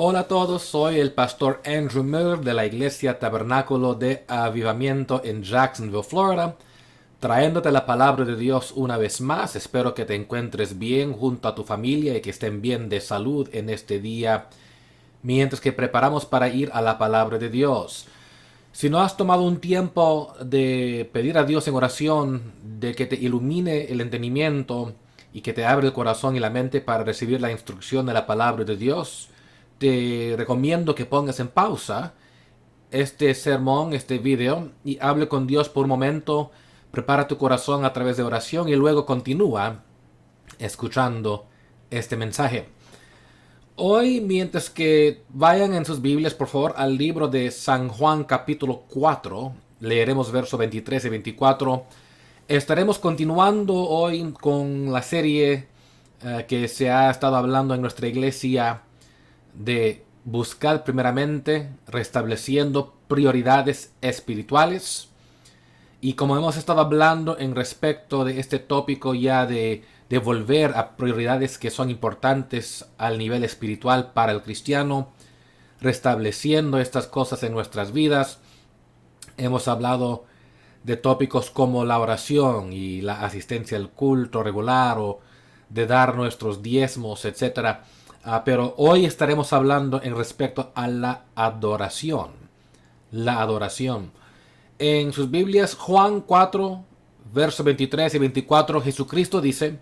Hola a todos, soy el pastor Andrew Miller de la Iglesia Tabernáculo de Avivamiento en Jacksonville, Florida, trayéndote la palabra de Dios una vez más. Espero que te encuentres bien junto a tu familia y que estén bien de salud en este día, mientras que preparamos para ir a la palabra de Dios. Si no has tomado un tiempo de pedir a Dios en oración, de que te ilumine el entendimiento y que te abra el corazón y la mente para recibir la instrucción de la palabra de Dios, te recomiendo que pongas en pausa este sermón, este video, y hable con Dios por un momento. Prepara tu corazón a través de oración y luego continúa escuchando este mensaje. Hoy, mientras que vayan en sus Biblias, por favor, al libro de San Juan capítulo 4, leeremos versos 23 y 24. Estaremos continuando hoy con la serie que se ha estado hablando en nuestra iglesia de buscar primeramente, restableciendo prioridades espirituales. Y como hemos estado hablando en respecto de este tópico ya de volver a prioridades que son importantes al nivel espiritual para el cristiano, restableciendo estas cosas en nuestras vidas, hemos hablado de tópicos como la oración y la asistencia al culto regular o de dar nuestros diezmos, etcétera. Pero hoy estaremos hablando en respecto a la adoración. La adoración. En sus Biblias, Juan 4, versos 23 y 24, Jesucristo dice: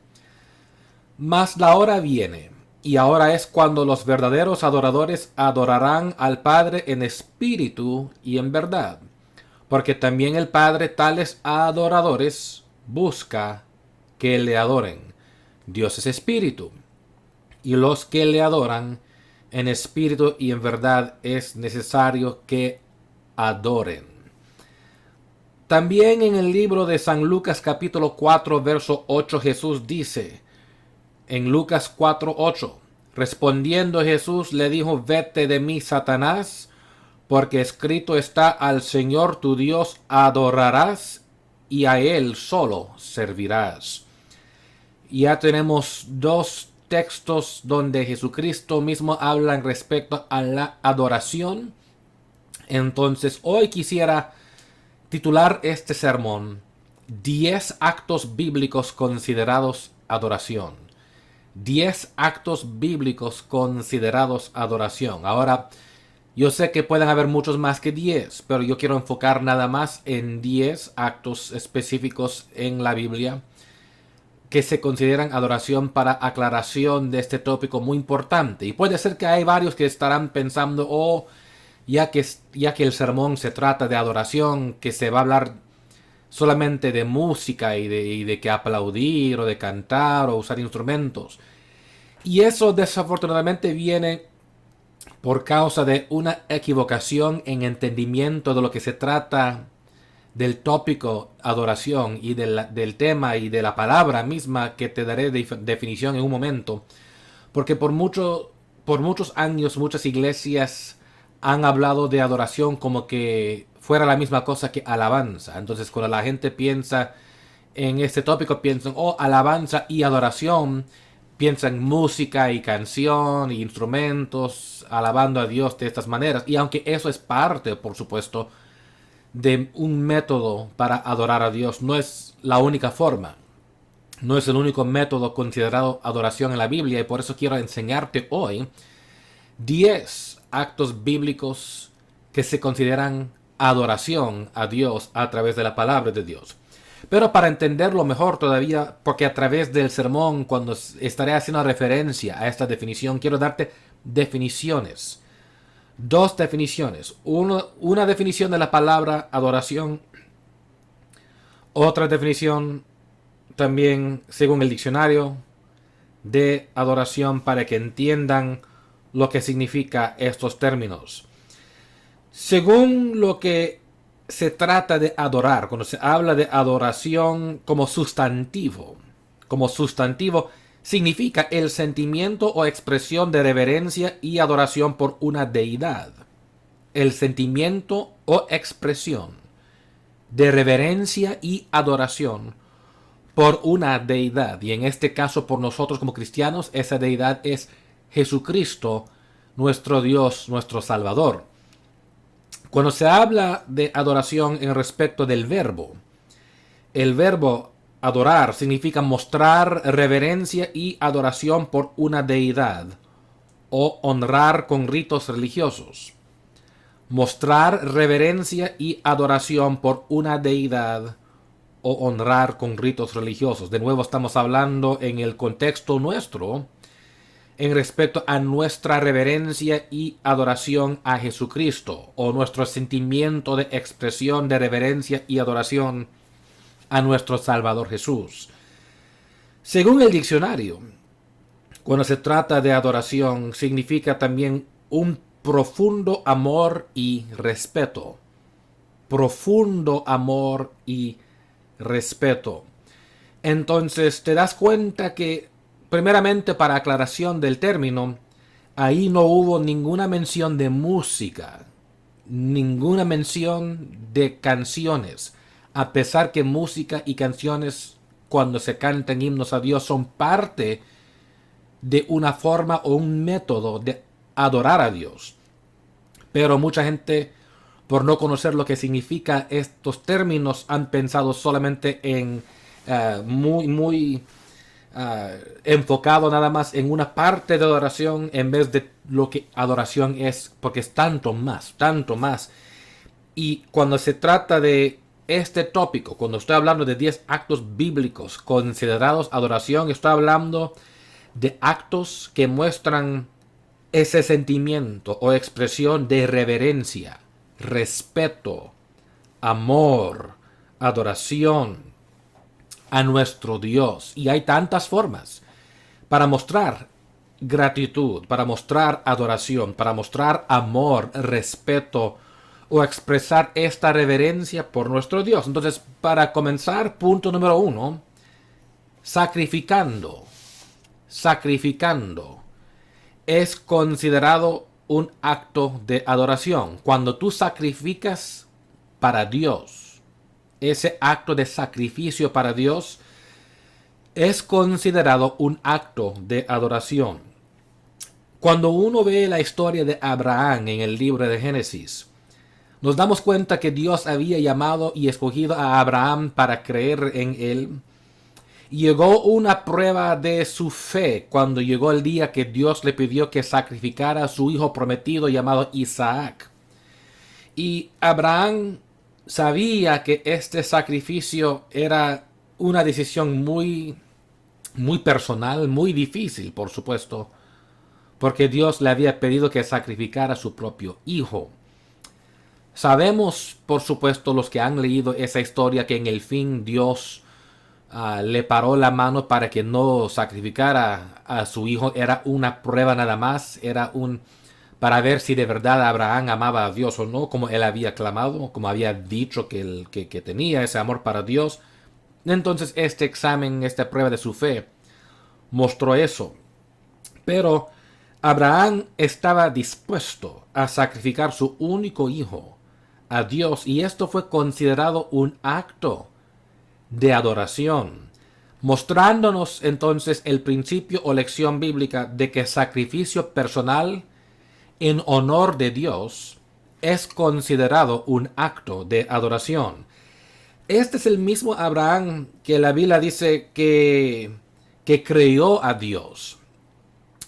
Mas la hora viene, y ahora es cuando los verdaderos adoradores adorarán al Padre en espíritu y en verdad, porque también el Padre tales adoradores busca que le adoren. Dios es espíritu, y los que le adoran en espíritu y en verdad es necesario que adoren. También en el libro de San Lucas capítulo 4 verso 8 Jesús dice, en Lucas 4:8, respondiendo Jesús le dijo: Vete de mí, Satanás, porque escrito está: al Señor tu Dios adorarás y a Él solo servirás. Ya tenemos dos textos donde Jesucristo mismo habla en respecto a la adoración. Entonces hoy quisiera titular este sermón: 10 actos bíblicos considerados adoración. 10 actos bíblicos considerados adoración. Ahora, yo sé que pueden haber muchos más que 10, pero yo quiero enfocar nada más en 10 actos específicos en la Biblia que se consideran adoración para aclaración de este tópico muy importante. Y puede ser que hay varios que estarán pensando, ya que el sermón se trata de adoración, que se va a hablar solamente de música y de que aplaudir o de cantar o usar instrumentos. Y eso desafortunadamente viene por causa de una equivocación en entendimiento de lo que se trata del tópico adoración y del tema y de la palabra misma, que te daré definición en un momento. Porque por muchos años muchas iglesias han hablado de adoración como que fuera la misma cosa que alabanza. Entonces cuando la gente piensa en este tópico, piensan, alabanza y adoración, piensan música y canción y instrumentos, alabando a Dios de estas maneras. Y aunque eso es parte, por supuesto, de un método para adorar a Dios, no es la única forma. No es el único método considerado adoración en la Biblia, y por eso quiero enseñarte hoy 10 actos bíblicos que se consideran adoración a Dios a través de la palabra de Dios. Pero para entenderlo mejor todavía, porque a través del sermón, cuando estaré haciendo referencia a esta definición, quiero darte definiciones. Dos definiciones. Una definición de la palabra adoración. Otra definición también según el diccionario de adoración, para que entiendan lo que significa estos términos. Según lo que se trata de adorar, cuando se habla de adoración como sustantivo significa el sentimiento o expresión de reverencia y adoración por una deidad. El sentimiento o expresión de reverencia y adoración por una deidad. Y en este caso, por nosotros como cristianos, esa deidad es Jesucristo, nuestro Dios, nuestro Salvador. Cuando se habla de adoración en respecto del verbo, el verbo adorar significa mostrar reverencia y adoración por una deidad o honrar con ritos religiosos. Mostrar reverencia y adoración por una deidad o honrar con ritos religiosos. De nuevo estamos hablando en el contexto nuestro en respecto a nuestra reverencia y adoración a Jesucristo, o nuestro sentimiento de expresión de reverencia y adoración a nuestro Salvador Jesús. Según el diccionario, cuando se trata de adoración, significa también un profundo amor y respeto. Profundo amor y respeto. Entonces te das cuenta que, primeramente, para aclaración del término, ahí no hubo ninguna mención de música, ninguna mención de canciones, a pesar que música y canciones, cuando se cantan himnos a Dios, son parte de una forma o un método de adorar a Dios. Pero mucha gente, por no conocer lo que significa estos términos, han pensado solamente en muy enfocado nada más en una parte de adoración en vez de lo que adoración es, porque es tanto más, tanto más. Y cuando se trata de este tópico, cuando estoy hablando de 10 actos bíblicos considerados adoración, estoy hablando de actos que muestran ese sentimiento o expresión de reverencia, respeto, amor, adoración a nuestro Dios. Y hay tantas formas para mostrar gratitud, para mostrar adoración, para mostrar amor, respeto o expresar esta reverencia por nuestro Dios. Entonces, para comenzar, punto número 1, sacrificando. Sacrificando es considerado un acto de adoración. Cuando tú sacrificas para Dios, ese acto de sacrificio para Dios es considerado un acto de adoración. Cuando uno ve la historia de Abraham en el libro de Génesis, nos damos cuenta que Dios había llamado y escogido a Abraham para creer en él. Llegó una prueba de su fe cuando llegó el día que Dios le pidió que sacrificara a su hijo prometido llamado Isaac. Y Abraham sabía que este sacrificio era una decisión muy personal, muy difícil, por supuesto, porque Dios le había pedido que sacrificara a su propio hijo. Sabemos, por supuesto, los que han leído esa historia, que en el fin Dios le paró la mano para que no sacrificara a su hijo. Era una prueba nada más, era para ver si de verdad Abraham amaba a Dios o no, como él había clamado, como había dicho que tenía ese amor para Dios. Entonces este examen, esta prueba de su fe, mostró eso. Pero Abraham estaba dispuesto a sacrificar su único hijo a Dios, y esto fue considerado un acto de adoración, mostrándonos entonces el principio o lección bíblica de que sacrificio personal en honor de Dios es considerado un acto de adoración. Este es el mismo Abraham que la Biblia dice que creyó a Dios,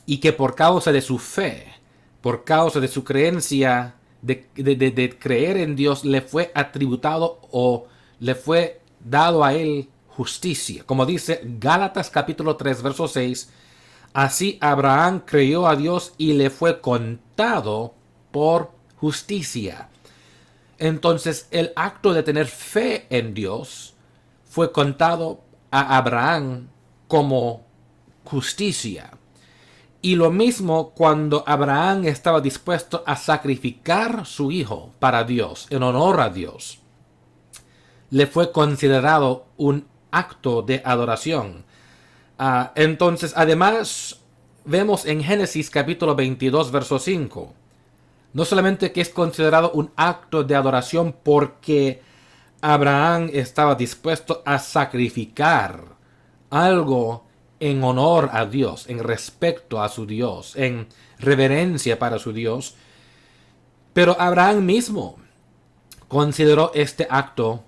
y que por causa de su fe, por causa de su creencia de creer en Dios, le fue atributado o le fue dado a él justicia. Como dice Gálatas capítulo 3 verso 6, así Abraham creyó a Dios y le fue contado por justicia. Entonces el acto de tener fe en Dios fue contado a Abraham como justicia. Y lo mismo cuando Abraham estaba dispuesto a sacrificar su hijo para Dios, en honor a Dios, le fue considerado un acto de adoración. Entonces, además, vemos en Génesis capítulo 22, verso 5, no solamente que es considerado un acto de adoración porque Abraham estaba dispuesto a sacrificar algo en honor a Dios, en respeto a su Dios, en reverencia para su Dios. Pero Abraham mismo consideró este acto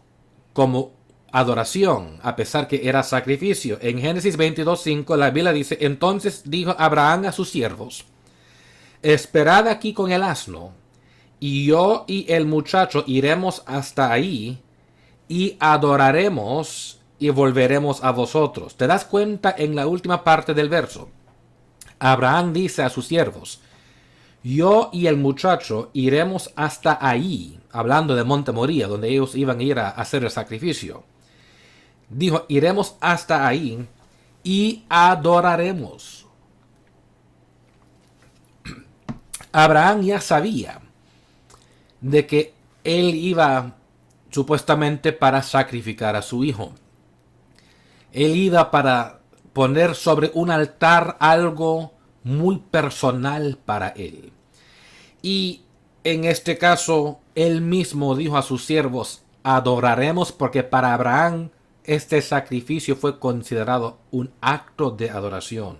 como adoración, a pesar que era sacrificio. En Génesis 22:5 la Biblia dice: entonces dijo Abraham a sus siervos: esperad aquí con el asno, y yo y el muchacho iremos hasta ahí, y adoraremos y volveremos a vosotros. ¿Te das cuenta en la última parte del verso? Abraham dice a sus siervos: yo y el muchacho iremos hasta ahí, hablando de Monte Moría, donde ellos iban a ir a hacer el sacrificio. Dijo: iremos hasta ahí y adoraremos. Abraham ya sabía de que él iba supuestamente para sacrificar a su hijo. Él iba para poner sobre un altar algo muy personal para él. Y en este caso, él mismo dijo a sus siervos: adoraremos, porque para Abraham este sacrificio fue considerado un acto de adoración.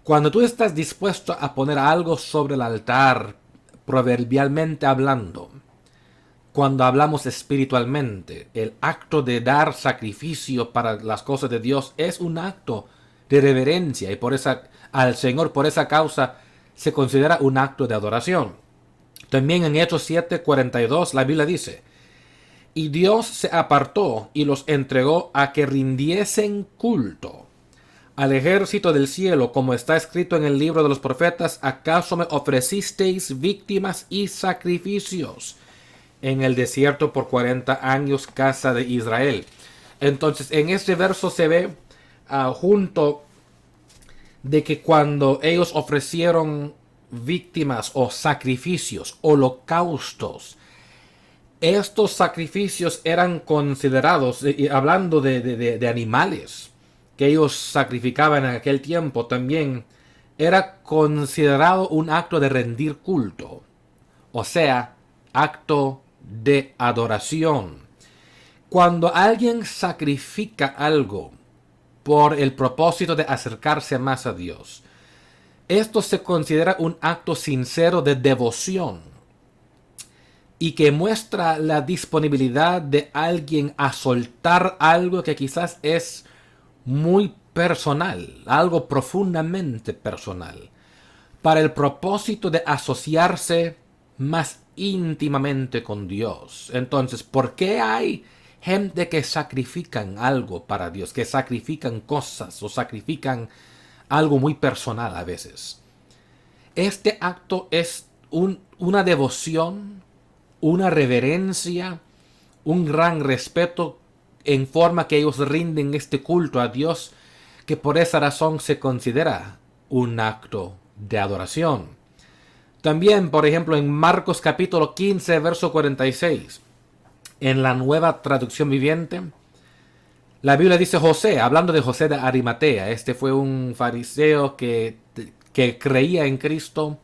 Cuando tú estás dispuesto a poner algo sobre el altar, proverbialmente hablando, cuando hablamos espiritualmente, el acto de dar sacrificio para las cosas de Dios es un acto de reverencia, y por esa, al Señor, por esa causa se considera un acto de adoración. También en Hechos 7:42 la Biblia dice: y Dios se apartó y los entregó a que rindiesen culto al ejército del cielo, como está escrito en el libro de los profetas: ¿acaso me ofrecisteis víctimas y sacrificios en el desierto por 40 años, casa de Israel? Entonces, en este verso se ve junto de que cuando ellos ofrecieron víctimas o sacrificios, holocaustos, estos sacrificios eran considerados, hablando de animales que ellos sacrificaban en aquel tiempo, también era considerado un acto de rendir culto, o sea, acto de adoración. Cuando alguien sacrifica algo por el propósito de acercarse más a Dios, esto se considera un acto sincero de devoción y que muestra la disponibilidad de alguien a soltar algo que quizás es muy personal, algo profundamente personal, para el propósito de asociarse más íntimamente con Dios. Entonces, ¿por qué hay gente que sacrifican algo para Dios, que sacrifican cosas o sacrifican algo muy personal a veces? Este acto es una devoción, una reverencia, un gran respeto, en forma que ellos rinden este culto a Dios, que por esa razón se considera un acto de adoración. También, por ejemplo, en Marcos capítulo 15, verso 46, en la Nueva Traducción Viviente, la Biblia dice: José, hablando de José de Arimatea, este fue un fariseo que creía en Cristo,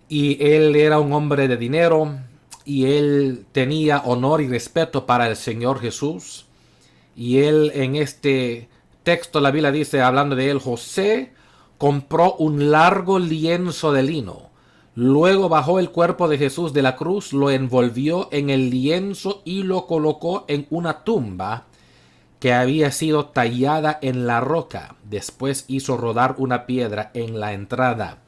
y él era un hombre de dinero, y él tenía honor y respeto para el Señor Jesús. Y él, en este texto, la Biblia dice, hablando de él: José compró un largo lienzo de lino, luego bajó el cuerpo de Jesús de la cruz, lo envolvió en el lienzo y lo colocó en una tumba que había sido tallada en la roca. Después hizo rodar una piedra en la entrada.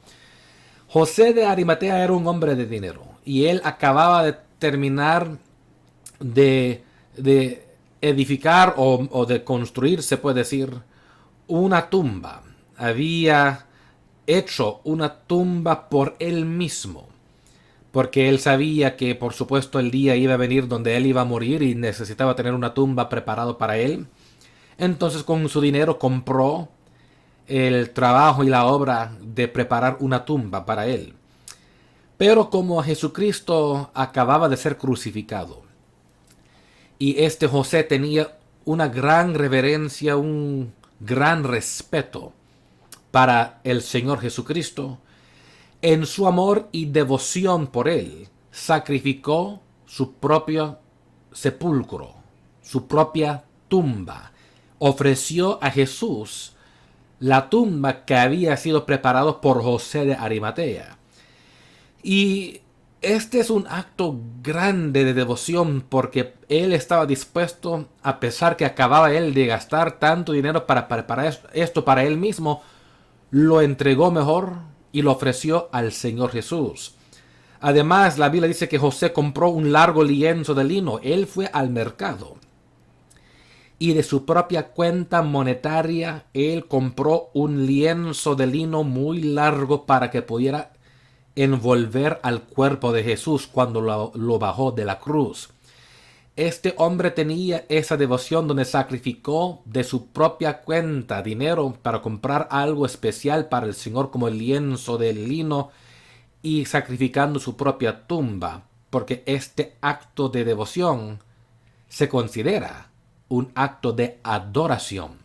José de Arimatea era un hombre de dinero, y él acababa de terminar de edificar o de construir, se puede decir, una tumba. Había hecho una tumba por él mismo, porque él sabía que, por supuesto, el día iba a venir donde él iba a morir y necesitaba tener una tumba preparada para él. Entonces, con su dinero compró el trabajo y la obra de preparar una tumba para él. Pero como Jesucristo acababa de ser crucificado, y este José tenía una gran reverencia, un gran respeto para el Señor Jesucristo, en su amor y devoción por él, sacrificó su propio sepulcro, su propia tumba. Ofreció a Jesús la tumba que había sido preparado por José de Arimatea. Y este es un acto grande de devoción porque él estaba dispuesto, a pesar que acababa él de gastar tanto dinero para preparar esto para él mismo, lo entregó mejor y lo ofreció al Señor Jesús. Además, la Biblia dice que José compró un largo lienzo de lino. Él fue al mercado y de su propia cuenta monetaria, él compró un lienzo de lino muy largo para que pudiera envolver al cuerpo de Jesús cuando lo bajó de la cruz. Este hombre tenía esa devoción donde sacrificó de su propia cuenta dinero para comprar algo especial para el Señor como el lienzo de lino y sacrificando su propia tumba, porque este acto de devoción se considera un acto de adoración.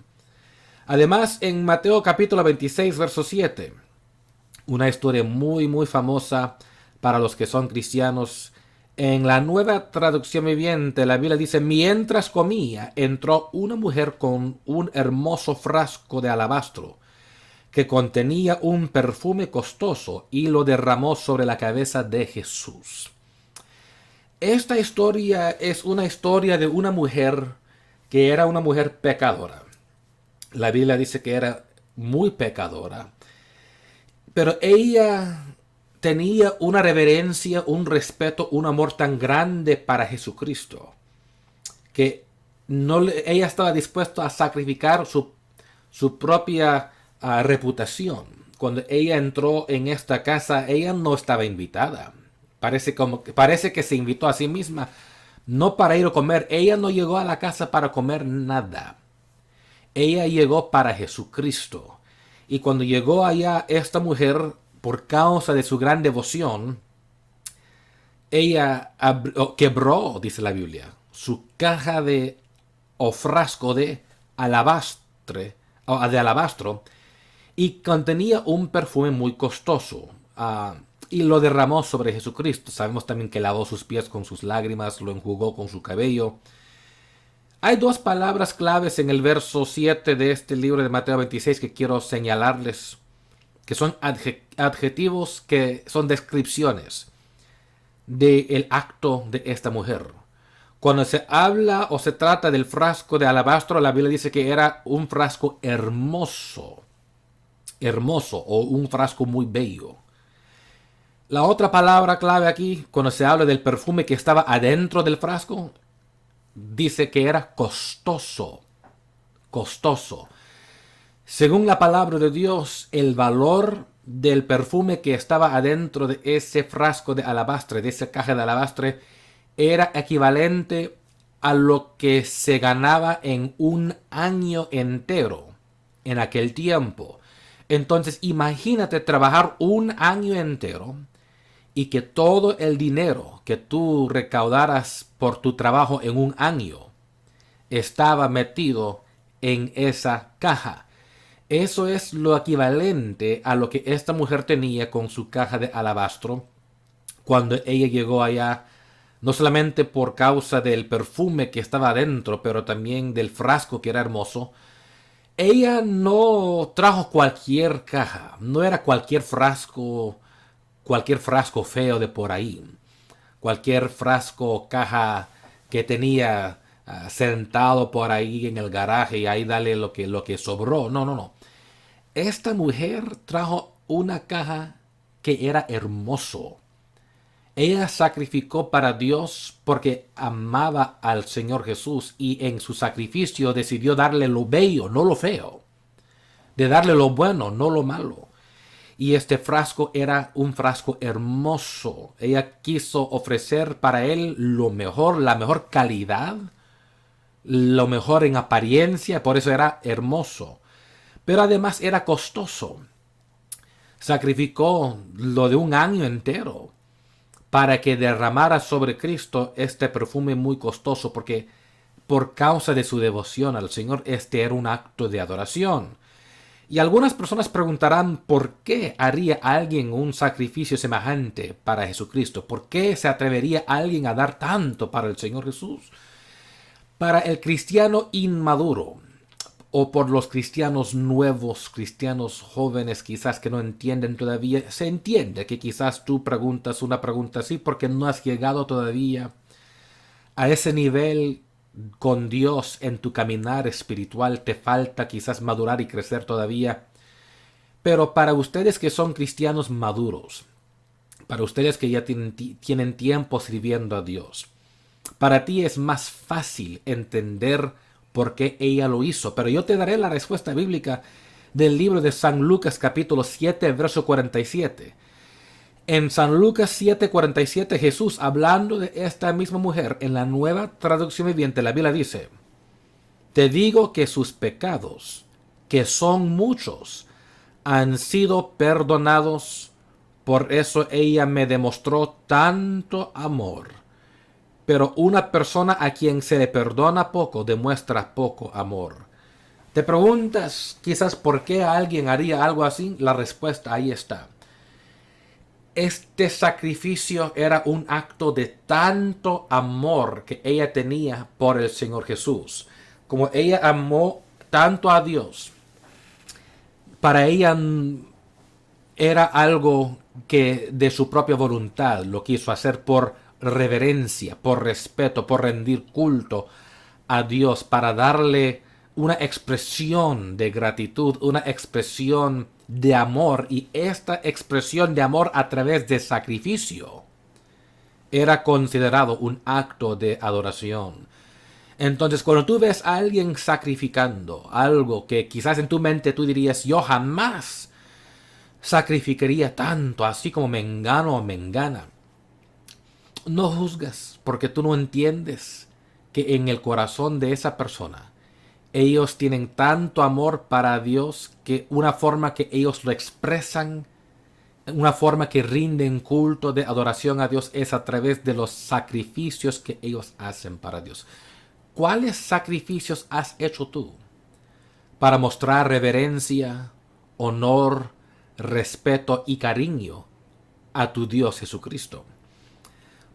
Además, en Mateo capítulo 26, verso 7, una historia muy famosa para los que son cristianos. En la Nueva Traducción Viviente, la Biblia dice: mientras comía, entró una mujer con un hermoso frasco de alabastro que contenía un perfume costoso y lo derramó sobre la cabeza de Jesús. Esta historia es una historia de una mujer que era una mujer pecadora. La Biblia dice que era muy pecadora. Pero ella tenía una reverencia, un respeto, un amor tan grande para Jesucristo que ella estaba dispuesta a sacrificar su propia reputación. Cuando ella entró en esta casa, ella no estaba invitada. Parece que se invitó a sí misma, no para ir a comer. Ella no llegó a la casa para comer nada. Ella llegó para Jesucristo. Y cuando llegó allá, esta mujer, por causa de su gran devoción, ella quebró, dice la Biblia, su caja o frasco de alabastro, y contenía un perfume muy costoso. Y lo derramó sobre Jesucristo. Sabemos también que lavó sus pies con sus lágrimas, lo enjugó con su cabello. Hay dos palabras claves en el verso 7 de este libro de Mateo 26 que quiero señalarles, que son adjetivos, que son descripciones del acto de esta mujer. Cuando se habla o se trata del frasco de alabastro, la Biblia dice que era un frasco hermoso o un frasco muy bello. La otra palabra clave aquí, cuando se habla del perfume que estaba adentro del frasco, dice que era costoso. Según la palabra de Dios, el valor del perfume que estaba adentro de ese frasco de alabastre, de esa caja de alabastre, era equivalente a lo que se ganaba en un año entero en aquel tiempo. Entonces, imagínate trabajar un año entero y que todo el dinero que tú recaudaras por tu trabajo en un año estaba metido en esa caja. Eso es lo equivalente a lo que esta mujer tenía con su caja de alabastro cuando ella llegó allá, no solamente por causa del perfume que estaba adentro, pero también del frasco que era hermoso. Ella no trajo cualquier caja, no era cualquier frasco feo de por ahí, cualquier frasco o caja que tenía sentado por ahí en el garaje y ahí dale lo que sobró. No. Esta mujer trajo una caja que era hermoso. Ella sacrificó para Dios porque amaba al Señor Jesús y en su sacrificio decidió darle lo bello, no lo feo. De darle lo bueno, no lo malo. Y este frasco era un frasco hermoso. Ella quiso ofrecer para él lo mejor, la mejor calidad, lo mejor en apariencia, por eso era hermoso. Pero además era costoso. Sacrificó lo de un año entero para que derramara sobre Cristo este perfume muy costoso, porque por causa de su devoción al Señor, este era un acto de adoración. Y algunas personas preguntarán por qué haría alguien un sacrificio semejante para Jesucristo. ¿Por qué se atrevería alguien a dar tanto para el Señor Jesús? Para el cristiano inmaduro, o por los cristianos nuevos, cristianos jóvenes quizás que no entienden todavía. Se entiende que quizás tú preguntas una pregunta así porque no has llegado todavía a ese nivel con Dios en tu caminar espiritual. Te falta quizás madurar y crecer todavía. Pero para ustedes que son cristianos maduros, para ustedes que ya tienen tiempo sirviendo a Dios, para ti es más fácil entender por qué ella lo hizo. Pero yo te daré la respuesta bíblica del libro de San Lucas capítulo 7, verso 47. En San Lucas 7:47, Jesús, hablando de esta misma mujer, en la Nueva Traducción Viviente, la Biblia dice: te digo que sus pecados, que son muchos, han sido perdonados. Por eso ella me demostró tanto amor. Pero una persona a quien se le perdona poco demuestra poco amor. ¿Te preguntas quizás por qué alguien haría algo así? La respuesta ahí está. Este sacrificio era un acto de tanto amor que ella tenía por el Señor Jesús. Como ella amó tanto a Dios, para ella era algo que de su propia voluntad lo quiso hacer por reverencia, por respeto, por rendir culto a Dios, para darle una expresión de gratitud, una expresión de amor, y esta expresión de amor a través de sacrificio era considerado un acto de adoración. Entonces, cuando tú ves a alguien sacrificando algo que quizás en tu mente tú dirías, yo jamás sacrificaría tanto, así como Mengano o Mengana, no juzgas, porque tú no entiendes que en el corazón de esa persona ellos tienen tanto amor para Dios que una forma que ellos lo expresan, una forma que rinden culto de adoración a Dios es a través de los sacrificios que ellos hacen para Dios. ¿Cuáles sacrificios has hecho tú para mostrar reverencia, honor, respeto y cariño a tu Dios Jesucristo?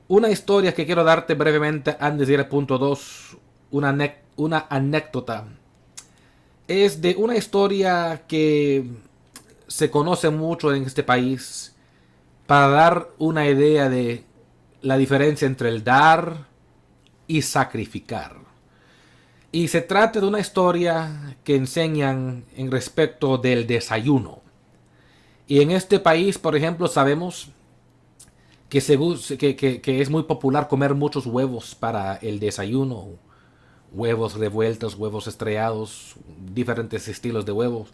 Una historia que quiero darte brevemente antes de ir al punto 2, una anécdota. Es de una historia que se conoce mucho en este país para dar una idea de la diferencia entre el dar y sacrificar. Y se trata de una historia que enseñan en respecto del desayuno. Y en este país, por ejemplo, sabemos que es muy popular comer muchos huevos para el desayuno. Huevos revueltos, huevos estrellados, diferentes estilos de huevos.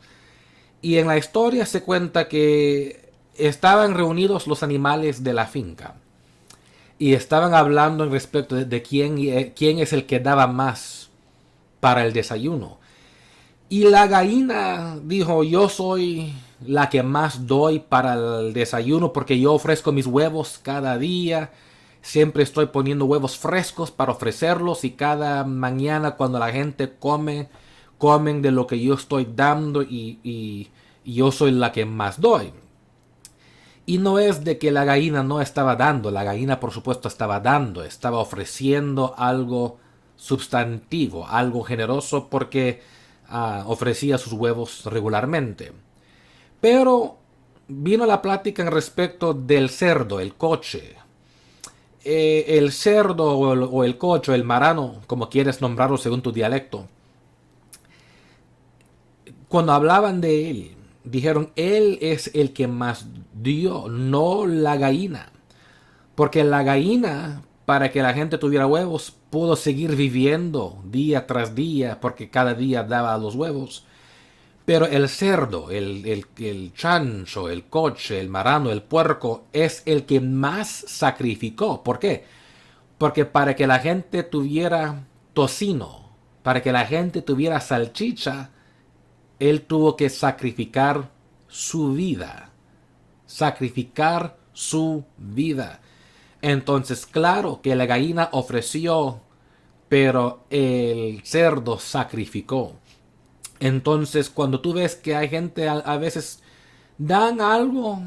Y en la historia se cuenta que estaban reunidos los animales de la finca. Y estaban hablando en respecto de quién es el que daba más para el desayuno. Y la gallina dijo, yo soy la que más doy para el desayuno porque yo ofrezco mis huevos cada día. Siempre estoy poniendo huevos frescos para ofrecerlos y cada mañana cuando la gente comen de lo que yo estoy dando y yo soy la que más doy. Y no es de que la gallina no estaba dando, la gallina por supuesto estaba dando, estaba ofreciendo algo sustantivo, algo generoso porque ofrecía sus huevos regularmente. Pero vino la plática en respecto del cerdo, el coche. El cerdo o el cocho, el marano, como quieres nombrarlo según tu dialecto. Cuando hablaban de él, dijeron, él es el que más dio, no la gallina. Porque la gallina, para que la gente tuviera huevos, pudo seguir viviendo día tras día, porque cada día daba los huevos. Pero el cerdo, el chancho, el coche, el marano, el puerco, es el que más sacrificó. ¿Por qué? Porque para que la gente tuviera tocino, para que la gente tuviera salchicha, él tuvo que sacrificar su vida. Sacrificar su vida. Entonces, claro que la gallina ofreció, pero el cerdo sacrificó. Entonces, cuando tú ves que hay gente a veces dan algo,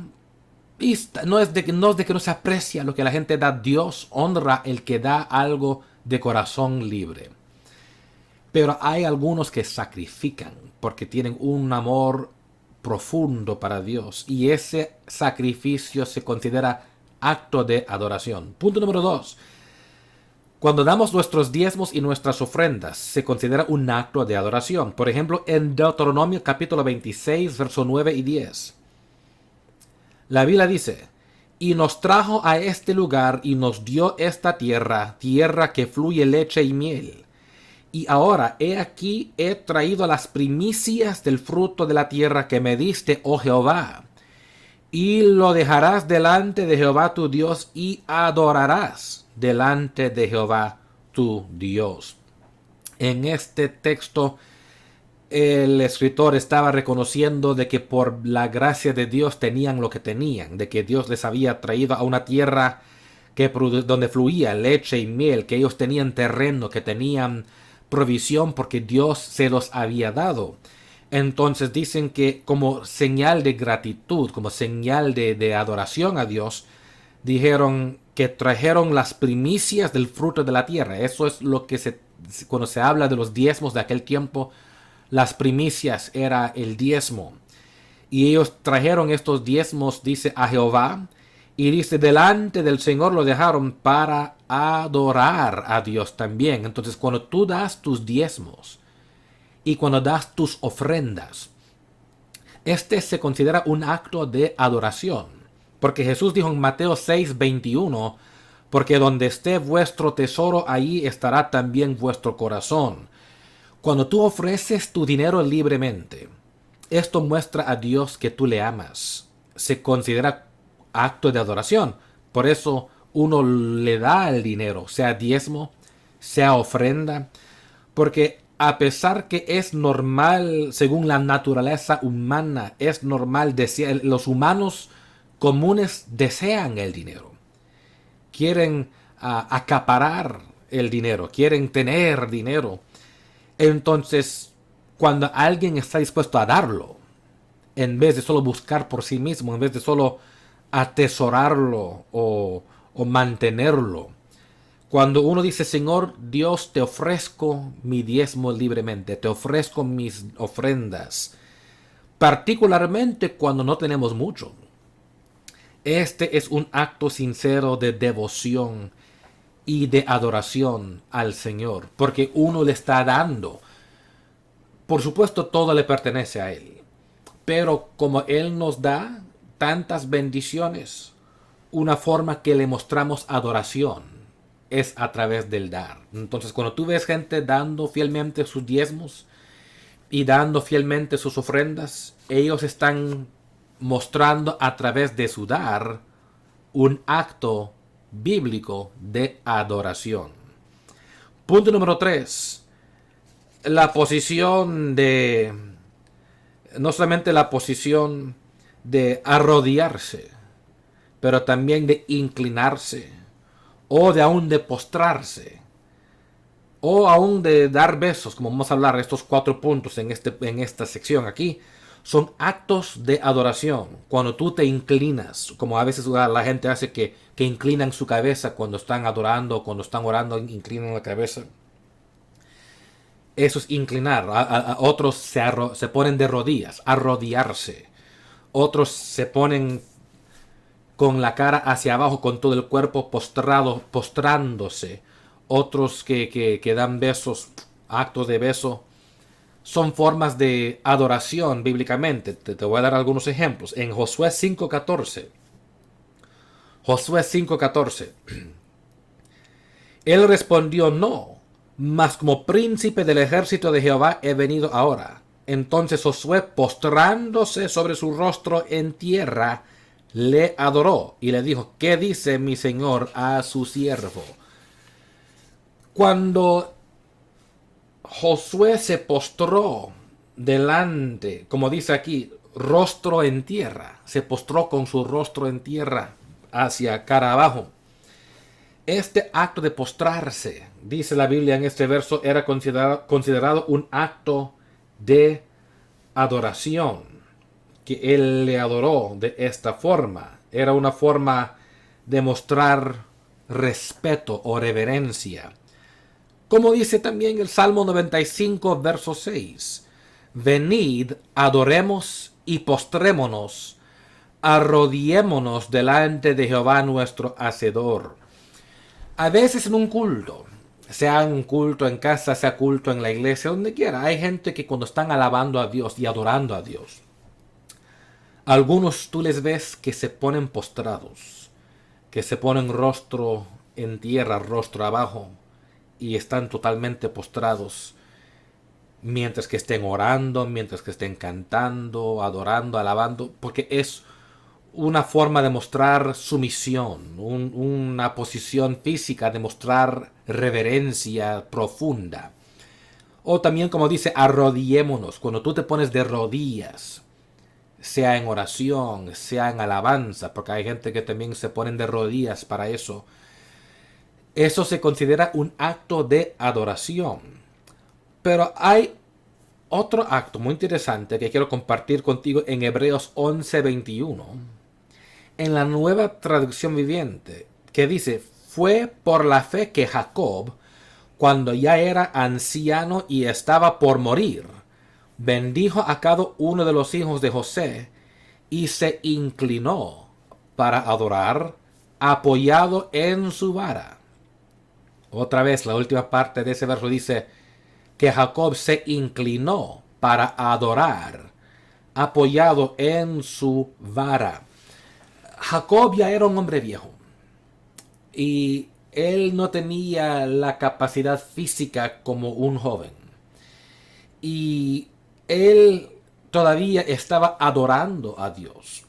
y no es de que no se aprecia lo que la gente da. Dios honra el que da algo de corazón libre. Pero hay algunos que sacrifican porque tienen un amor profundo para Dios. Y ese sacrificio se considera acto de adoración. Punto número 2. Cuando damos nuestros diezmos y nuestras ofrendas, se considera un acto de adoración. Por ejemplo, en Deuteronomio capítulo 26, verso 9 y 10. La Biblia dice: y nos trajo a este lugar y nos dio esta tierra, tierra que fluye leche y miel. Y ahora, he aquí, he traído las primicias del fruto de la tierra que me diste, oh Jehová. Y lo dejarás delante de Jehová tu Dios y adorarás delante de Jehová tu Dios. En este texto, el escritor estaba reconociendo de que por la gracia de Dios tenían lo que tenían, de que Dios les había traído a una tierra donde fluía leche y miel, que ellos tenían terreno, que tenían provisión porque Dios se los había dado. Entonces dicen que como señal de gratitud, como señal de adoración a Dios, dijeron que trajeron las primicias del fruto de la tierra. Eso es lo que cuando se habla de los diezmos de aquel tiempo, las primicias era el diezmo. Y ellos trajeron estos diezmos, dice, a Jehová. Y dice, delante del Señor lo dejaron para adorar a Dios también. Entonces, cuando tú das tus diezmos y cuando das tus ofrendas, este se considera un acto de adoración. Porque Jesús dijo en Mateo 6:21, porque donde esté vuestro tesoro, ahí estará también vuestro corazón. Cuando tú ofreces tu dinero libremente, esto muestra a Dios que tú le amas. Se considera acto de adoración. Por eso uno le da el dinero, sea diezmo, sea ofrenda, porque a pesar que es normal, según la naturaleza humana, es normal desear, los humanos comunes desean el dinero. Quieren acaparar el dinero, quieren tener dinero. Entonces, cuando alguien está dispuesto a darlo, en vez de solo buscar por sí mismo, en vez de solo atesorarlo o mantenerlo. Cuando uno dice, Señor Dios, te ofrezco mi diezmo libremente, te ofrezco mis ofrendas, particularmente cuando no tenemos mucho. Este es un acto sincero de devoción y de adoración al Señor, porque uno le está dando. Por supuesto, todo le pertenece a Él, pero como Él nos da tantas bendiciones, una forma que le mostramos adoración es a través del dar. Entonces, cuando tú ves gente dando fielmente sus diezmos y dando fielmente sus ofrendas, ellos están mostrando a través de su dar un acto bíblico de adoración. Punto número 3. La posición de... No solamente la posición de arrodillarse, pero también de inclinarse, o de aún de postrarse, o aún de dar besos, como vamos a hablar estos 4 puntos en esta sección aquí, son actos de adoración. Cuando tú te inclinas, como a veces la gente hace que inclinan su cabeza cuando están adorando, cuando están orando, inclinan la cabeza. Eso es inclinar. A otros se ponen de rodillas, arrodillarse. Otros se ponen con la cara hacia abajo, con todo el cuerpo postrándose. Otros que dan besos, actos de beso, son formas de adoración bíblicamente. Te voy a dar algunos ejemplos. En Josué 5:14. Josué 5:14. Él respondió, no, mas como príncipe del ejército de Jehová he venido ahora. Entonces Josué, postrándose sobre su rostro en tierra, le adoró y le dijo, ¿qué dice mi señor a su siervo? Cuando Josué se postró delante, como dice aquí, rostro en tierra, se postró con su rostro en tierra hacia cara abajo. Este acto de postrarse, dice la Biblia en este verso, era considerado un acto de adoración, que él le adoró de esta forma. Era una forma de mostrar respeto o reverencia. Como dice también el Salmo 95, verso 6. Venid, adoremos y postrémonos, arrodillémonos delante de Jehová nuestro Hacedor. A veces en un culto, sea un culto en casa, sea culto en la iglesia, donde quiera, hay gente que cuando están alabando a Dios y adorando a Dios, algunos tú les ves que se ponen postrados, que se ponen rostro en tierra, rostro abajo, y están totalmente postrados mientras que estén orando, mientras que estén cantando, adorando, alabando, porque es una forma de mostrar sumisión, una posición física de mostrar reverencia profunda. O también como dice, arrodillémonos, cuando tú te pones de rodillas, sea en oración, sea en alabanza, porque hay gente que también se ponen de rodillas para eso. Eso se considera un acto de adoración. Pero hay otro acto muy interesante que quiero compartir contigo en Hebreos 11:21, en la Nueva Traducción Viviente, que dice, fue por la fe que Jacob, cuando ya era anciano y estaba por morir, bendijo a cada uno de los hijos de José y se inclinó para adorar, apoyado en su vara. Otra vez, la última parte de ese verso dice que Jacob se inclinó para adorar, apoyado en su vara. Jacob ya era un hombre viejo y él no tenía la capacidad física como un joven. Y él todavía estaba adorando a Dios,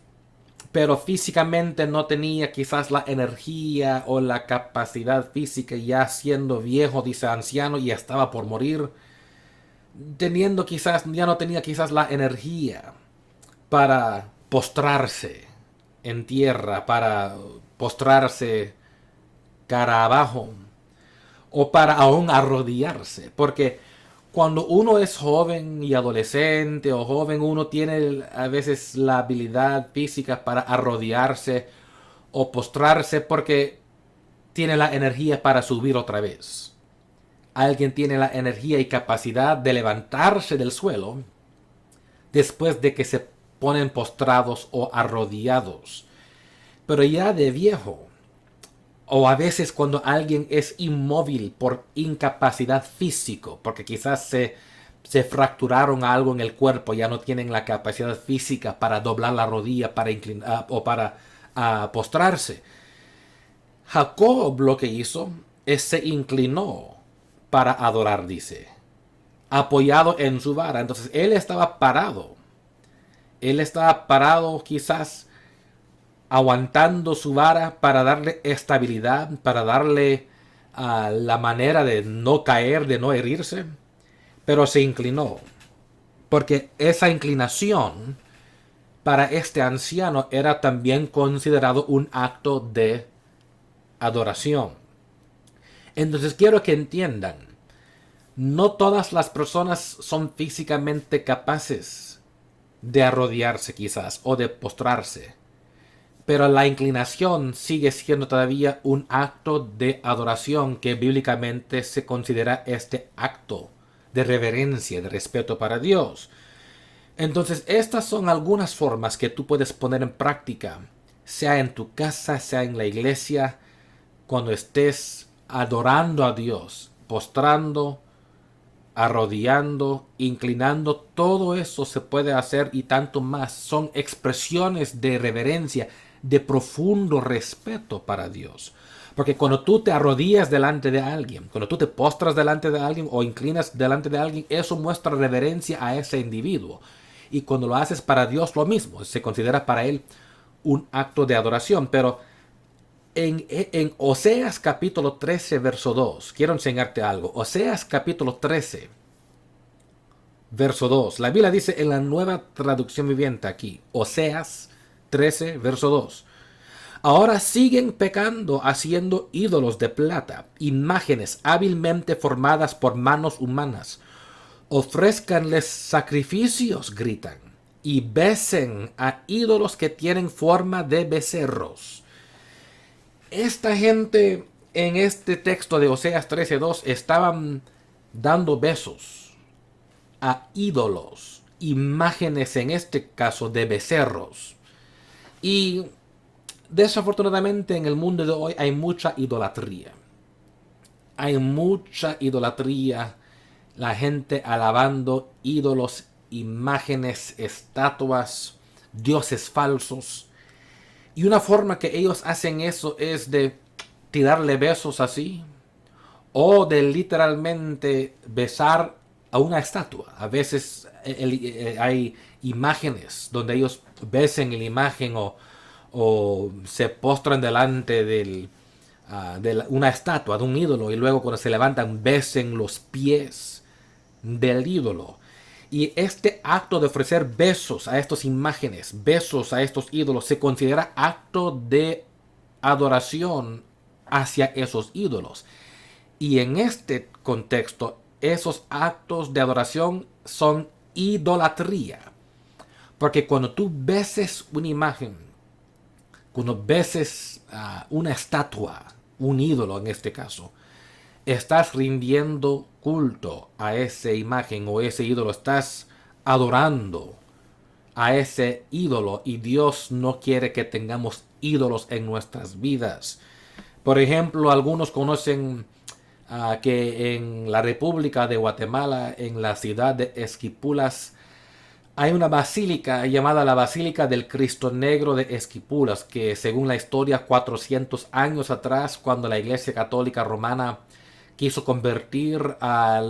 pero físicamente no tenía quizás la energía o la capacidad física, ya siendo viejo, dice anciano, y estaba por morir, teniendo quizás, ya no tenía quizás la energía para postrarse en tierra, para postrarse cara abajo, o para aún arrodillarse, porque cuando uno es joven y adolescente o joven, uno tiene a veces la habilidad física para arrodillarse o postrarse porque tiene la energía para subir otra vez. Alguien tiene la energía y capacidad de levantarse del suelo después de que se ponen postrados o arrodillados. Pero ya de viejo, o a veces cuando alguien es inmóvil por incapacidad físico, porque quizás se fracturaron algo en el cuerpo, ya no tienen la capacidad física para doblar la rodilla, para inclinar o para postrarse. Jacob lo que hizo es se inclinó para adorar, dice, apoyado en su vara. Entonces él estaba parado. Él estaba parado quizás aguantando su vara para darle estabilidad, para darle la manera de no caer, de no herirse, pero se inclinó, porque esa inclinación para este anciano era también considerado un acto de adoración. Entonces quiero que entiendan, no todas las personas son físicamente capaces de arrodillarse quizás o de postrarse. Pero la inclinación sigue siendo todavía un acto de adoración que bíblicamente se considera este acto de reverencia, de respeto para Dios. Entonces, estas son algunas formas que tú puedes poner en práctica, sea en tu casa, sea en la iglesia, cuando estés adorando a Dios, postrando, arrodillando, inclinando, todo eso se puede hacer y tanto más. Son expresiones de reverencia, de profundo respeto para Dios. Porque cuando tú te arrodillas delante de alguien, cuando tú te postras delante de alguien o inclinas delante de alguien, eso muestra reverencia a ese individuo. Y cuando lo haces para Dios, lo mismo, se considera para él un acto de adoración. Pero en Oseas capítulo 13, verso 2, quiero enseñarte algo. Oseas capítulo 13, verso 2. La Biblia dice en la Nueva Traducción Viviente aquí, Oseas 13, verso 2. Ahora siguen pecando haciendo ídolos de plata, imágenes hábilmente formadas por manos humanas. Ofrézcanles sacrificios, gritan, y besen a ídolos que tienen forma de becerros. Esta gente en este texto de Oseas 13:2 estaban dando besos a ídolos, imágenes en este caso de becerros. Y desafortunadamente en el mundo de hoy hay mucha idolatría. Hay mucha idolatría, la gente alabando ídolos, imágenes, estatuas, dioses falsos. Y una forma que ellos hacen eso es de tirarle besos así, o de literalmente besar a una estatua. A veces hay imágenes donde ellos besen la imagen o se postran delante de una estatua, de un ídolo, y luego cuando se levantan besen los pies del ídolo. Y este acto de ofrecer besos a estas imágenes, besos a estos ídolos, se considera acto de adoración hacia esos ídolos. Y en este contexto, esos actos de adoración son idolatría. Porque cuando tú beses una imagen, cuando beses una estatua, un ídolo en este caso, estás rindiendo culto a esa imagen o ese ídolo, estás adorando a ese ídolo, y Dios no quiere que tengamos ídolos en nuestras vidas. Por ejemplo, algunos conocen que en la República de Guatemala, en la ciudad de Esquipulas, hay una basílica llamada la Basílica del Cristo Negro de Esquipulas, que según la historia, 400 años atrás, cuando la Iglesia Católica Romana quiso convertir a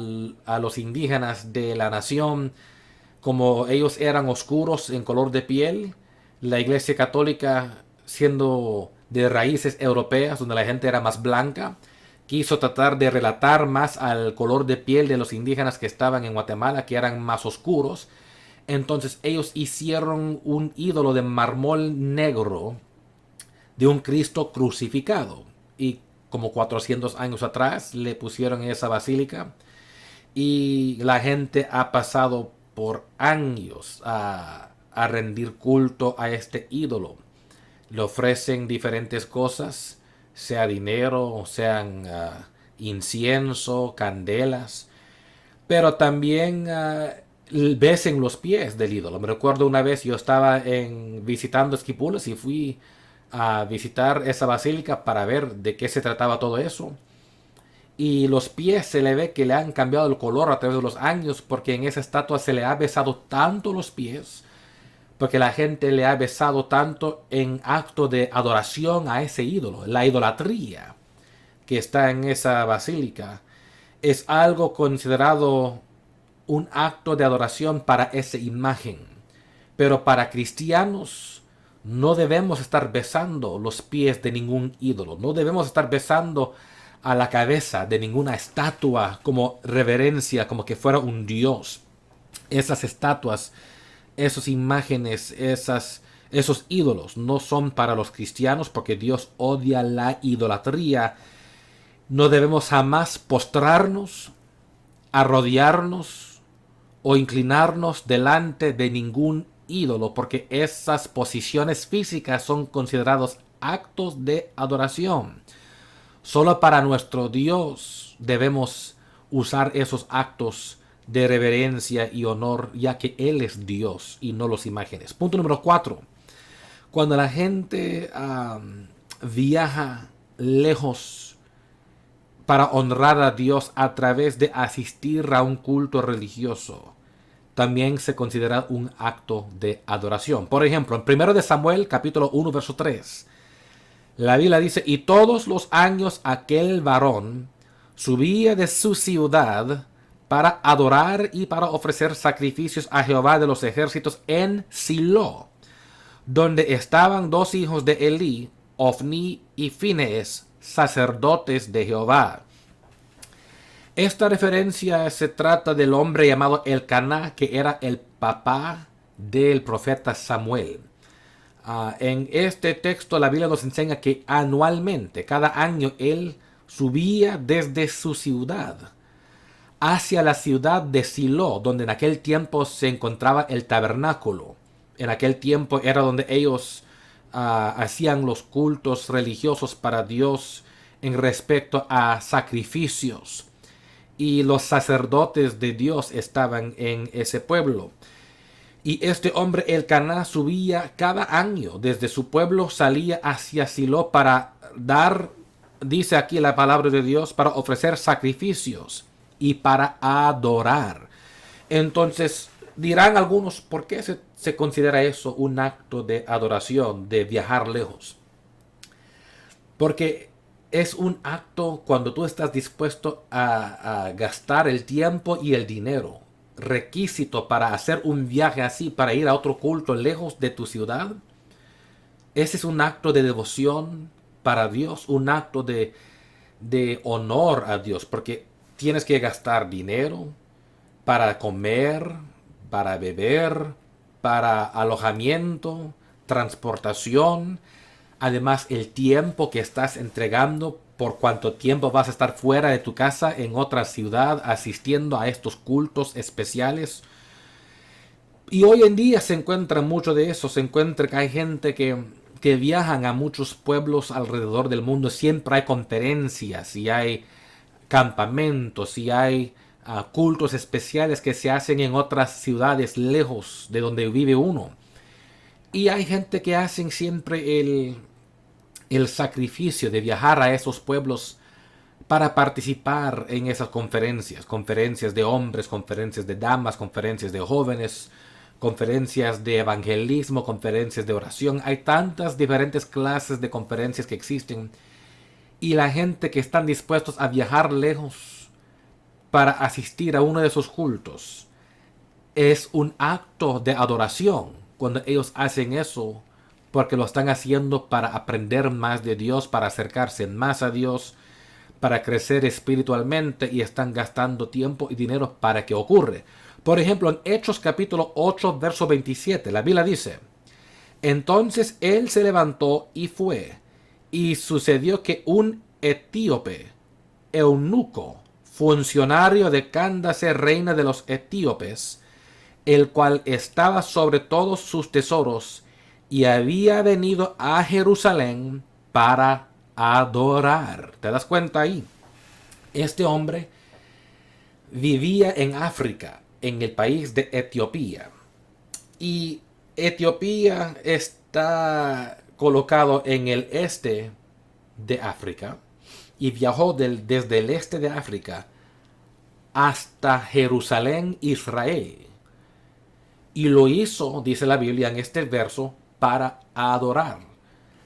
los indígenas de la nación, como ellos eran oscuros en color de piel, la Iglesia Católica, siendo de raíces europeas, donde la gente era más blanca, quiso tratar de relatar más al color de piel de los indígenas que estaban en Guatemala, que eran más oscuros. Entonces ellos hicieron un ídolo de mármol negro de un Cristo crucificado. Y como 400 años atrás le pusieron en esa basílica. Y la gente ha pasado por años a rendir culto a este ídolo. Le ofrecen diferentes cosas, sea dinero, sean incienso, candelas. Pero también besen los pies del ídolo. Me recuerdo una vez yo estaba visitando Esquipulas y fui a visitar esa basílica para ver de qué se trataba todo eso. Y los pies se le ve que le han cambiado el color a través de los años, porque en esa estatua se le ha besado tanto los pies, porque la gente le ha besado tanto en acto de adoración a ese ídolo. La idolatría que está en esa basílica es algo considerado un acto de adoración para esa imagen. Pero para cristianos no debemos estar besando los pies de ningún ídolo. No debemos estar besando a la cabeza de ninguna estatua como reverencia, como que fuera un dios. Esas estatuas, esas imágenes, esos ídolos no son para los cristianos, porque Dios odia la idolatría. No debemos jamás postrarnos, arrodillarnos o inclinarnos delante de ningún ídolo, porque esas posiciones físicas son considerados actos de adoración. Solo para nuestro Dios debemos usar esos actos de reverencia y honor, ya que Él es Dios y no las imágenes. Punto número 4. Cuando la gente viaja lejos para honrar a Dios a través de asistir a un culto religioso, también se considera un acto de adoración. Por ejemplo, en 1 de Samuel, capítulo 1, verso 3, la Biblia dice: y todos los años aquel varón subía de su ciudad para adorar y para ofrecer sacrificios a Jehová de los ejércitos en Silo, donde estaban dos hijos de Elí, Ofni y Finees, sacerdotes de Jehová. Esta referencia se trata del hombre llamado Elcaná, que era el papá del profeta Samuel. En este texto la Biblia nos enseña que anualmente, cada año, él subía desde su ciudad hacia la ciudad de Silo, donde en aquel tiempo se encontraba el tabernáculo. En aquel tiempo era donde ellos hacían los cultos religiosos para Dios en respecto a sacrificios. Y los sacerdotes de Dios estaban en ese pueblo. Y este hombre Elcaná subía cada año desde su pueblo, salía hacia Silo para dar, dice aquí la palabra de Dios, para ofrecer sacrificios y para adorar. Entonces dirán algunos, ¿por qué se considera eso un acto de adoración, de viajar lejos? Porque es un acto cuando tú estás dispuesto a gastar el tiempo y el dinero requisito para hacer un viaje así, para ir a otro culto lejos de tu ciudad. Ese es un acto de devoción para Dios, un acto de honor a Dios, porque tienes que gastar dinero para comer, para beber, para alojamiento, transportación. Además, el tiempo que estás entregando, por cuánto tiempo vas a estar fuera de tu casa en otra ciudad asistiendo a estos cultos especiales. Y hoy en día se encuentra mucho de eso. Se encuentra que hay gente que viajan a muchos pueblos alrededor del mundo. Siempre hay conferencias y hay campamentos y hay cultos especiales que se hacen en otras ciudades lejos de donde vive uno. Y hay gente que hacen siempre el sacrificio de viajar a esos pueblos para participar en esas conferencias. Conferencias de hombres, conferencias de damas, conferencias de jóvenes, conferencias de evangelismo, conferencias de oración. Hay tantas diferentes clases de conferencias que existen. Y la gente que están dispuestos a viajar lejos para asistir a uno de esos cultos es un acto de adoración cuando ellos hacen eso, porque lo están haciendo para aprender más de Dios, para acercarse más a Dios, para crecer espiritualmente, y están gastando tiempo y dinero para que ocurra. Por ejemplo, en Hechos capítulo 8, verso 27, la Biblia dice: entonces él se levantó y fue, y sucedió que un etíope, eunuco, funcionario de Candace, reina de los etíopes, el cual estaba sobre todos sus tesoros, y había venido a Jerusalén para adorar. ¿Te das cuenta ahí? Este hombre vivía en África, en el país de Etiopía. Y Etiopía está colocado en el este de África. Y viajó desde el este de África hasta Jerusalén, Israel. Y lo hizo, dice la Biblia en este verso, para adorar.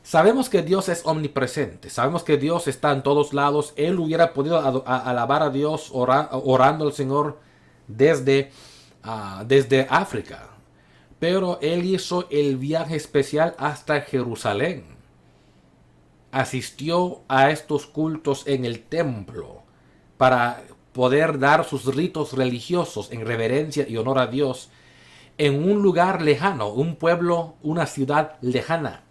Sabemos que Dios es omnipresente. Sabemos que Dios está en todos lados. Él hubiera podido alabar a Dios orando al Señor desde África. Pero Él hizo el viaje especial hasta Jerusalén. Asistió a estos cultos en el templo para poder dar sus ritos religiosos en reverencia y honor a Dios en un lugar lejano, un pueblo, una ciudad lejana.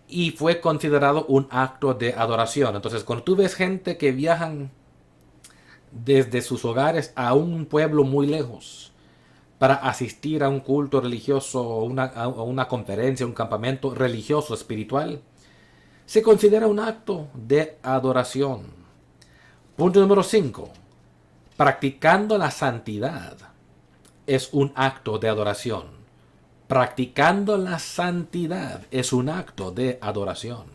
Y fue considerado un acto de adoración. Entonces, cuando tú ves gente que viajan desde sus hogares a un pueblo muy lejos para asistir a un culto religioso, a una conferencia, un campamento religioso, espiritual, se considera un acto de adoración. Punto número 5. Practicando la santidad es un acto de adoración. Practicando la santidad es un acto de adoración.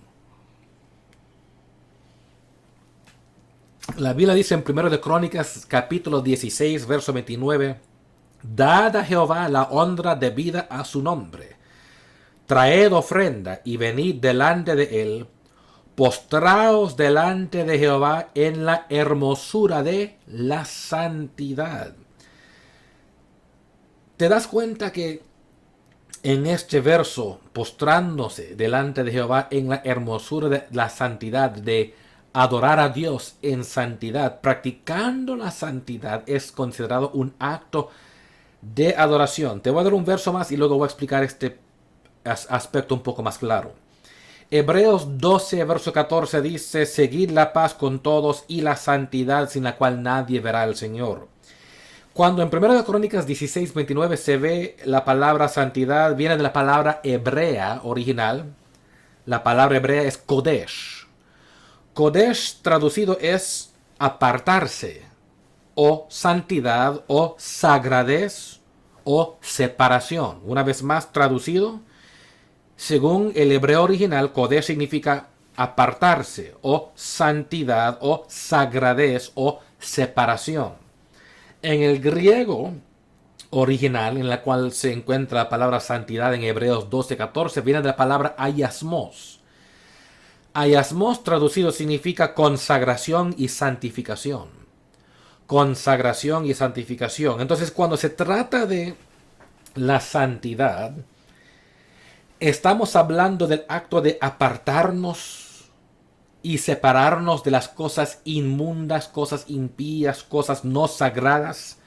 La Biblia dice en 1 de Crónicas capítulo 16 verso 29: dad a Jehová la honra debida a su nombre, traed ofrenda y venid delante de él, postraos delante de Jehová en la hermosura de la santidad. ¿Te das cuenta que en este verso, postrándose delante de Jehová en la hermosura de la santidad, de adorar a Dios en santidad, practicando la santidad, es considerado un acto de adoración? Te voy a dar un verso más y luego voy a explicar este aspecto un poco más claro. Hebreos 12, verso 14 dice: seguid la paz con todos y la santidad, sin la cual nadie verá al Señor. Cuando en 1 Crónicas 16, 29 se ve la palabra santidad, viene de la palabra hebrea original. La palabra hebrea es Kodesh. Kodesh traducido es apartarse, o santidad, o sagradez, o separación. Una vez más traducido, según el hebreo original, Kodesh significa apartarse, o santidad, o sagradez, o separación. En el griego original, en la cual se encuentra la palabra santidad en Hebreos 12:14, viene de la palabra ayasmos. Ayasmos traducido significa consagración y santificación. Consagración y santificación. Entonces, cuando se trata de la santidad, estamos hablando del acto de apartarnos y separarnos de las cosas inmundas, cosas impías, cosas no sagradas,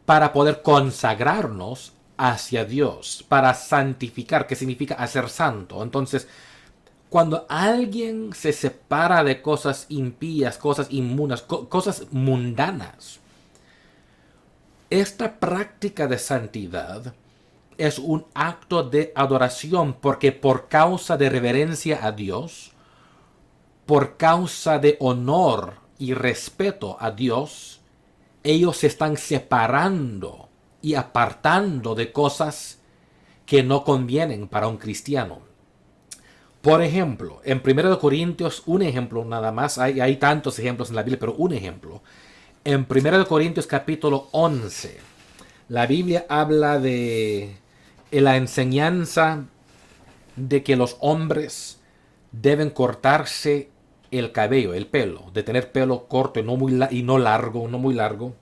para poder consagrarnos hacia Dios, para santificar, que significa hacer santo. Entonces, cuando alguien se separa de cosas impías, cosas inmundas, cosas mundanas, esta práctica de santidad es un acto de adoración, porque por causa de reverencia a Dios, por causa de honor y respeto a Dios, ellos se están separando y apartando de cosas que no convienen para un cristiano. Por ejemplo, en 1 Corintios, un ejemplo nada más, hay tantos ejemplos en la Biblia, pero un ejemplo. En 1 Corintios capítulo 11, la Biblia habla de la enseñanza de que los hombres deben cortarse el cabello, el pelo, de tener pelo corto y no largo, no muy largo,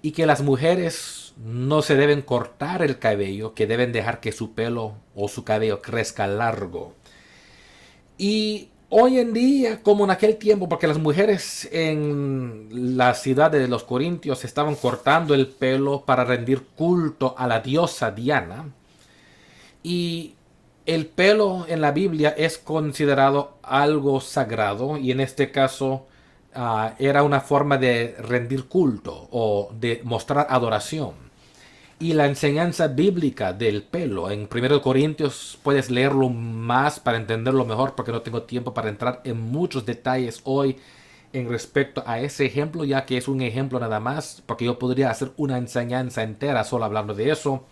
y que las mujeres no se deben cortar el cabello, que deben dejar que su pelo o su cabello crezca largo. Y hoy en día, como en aquel tiempo, porque las mujeres en la ciudad de los Corintios estaban cortando el pelo para rendir culto a la diosa Diana, y el pelo en la Biblia es considerado algo sagrado, y en este caso era una forma de rendir culto o de mostrar adoración. Y la enseñanza bíblica del pelo en 1 Corintios puedes leerlo más para entenderlo mejor, porque no tengo tiempo para entrar en muchos detalles hoy en respecto a ese ejemplo, ya que es un ejemplo nada más, porque yo podría hacer una enseñanza entera solo hablando de eso.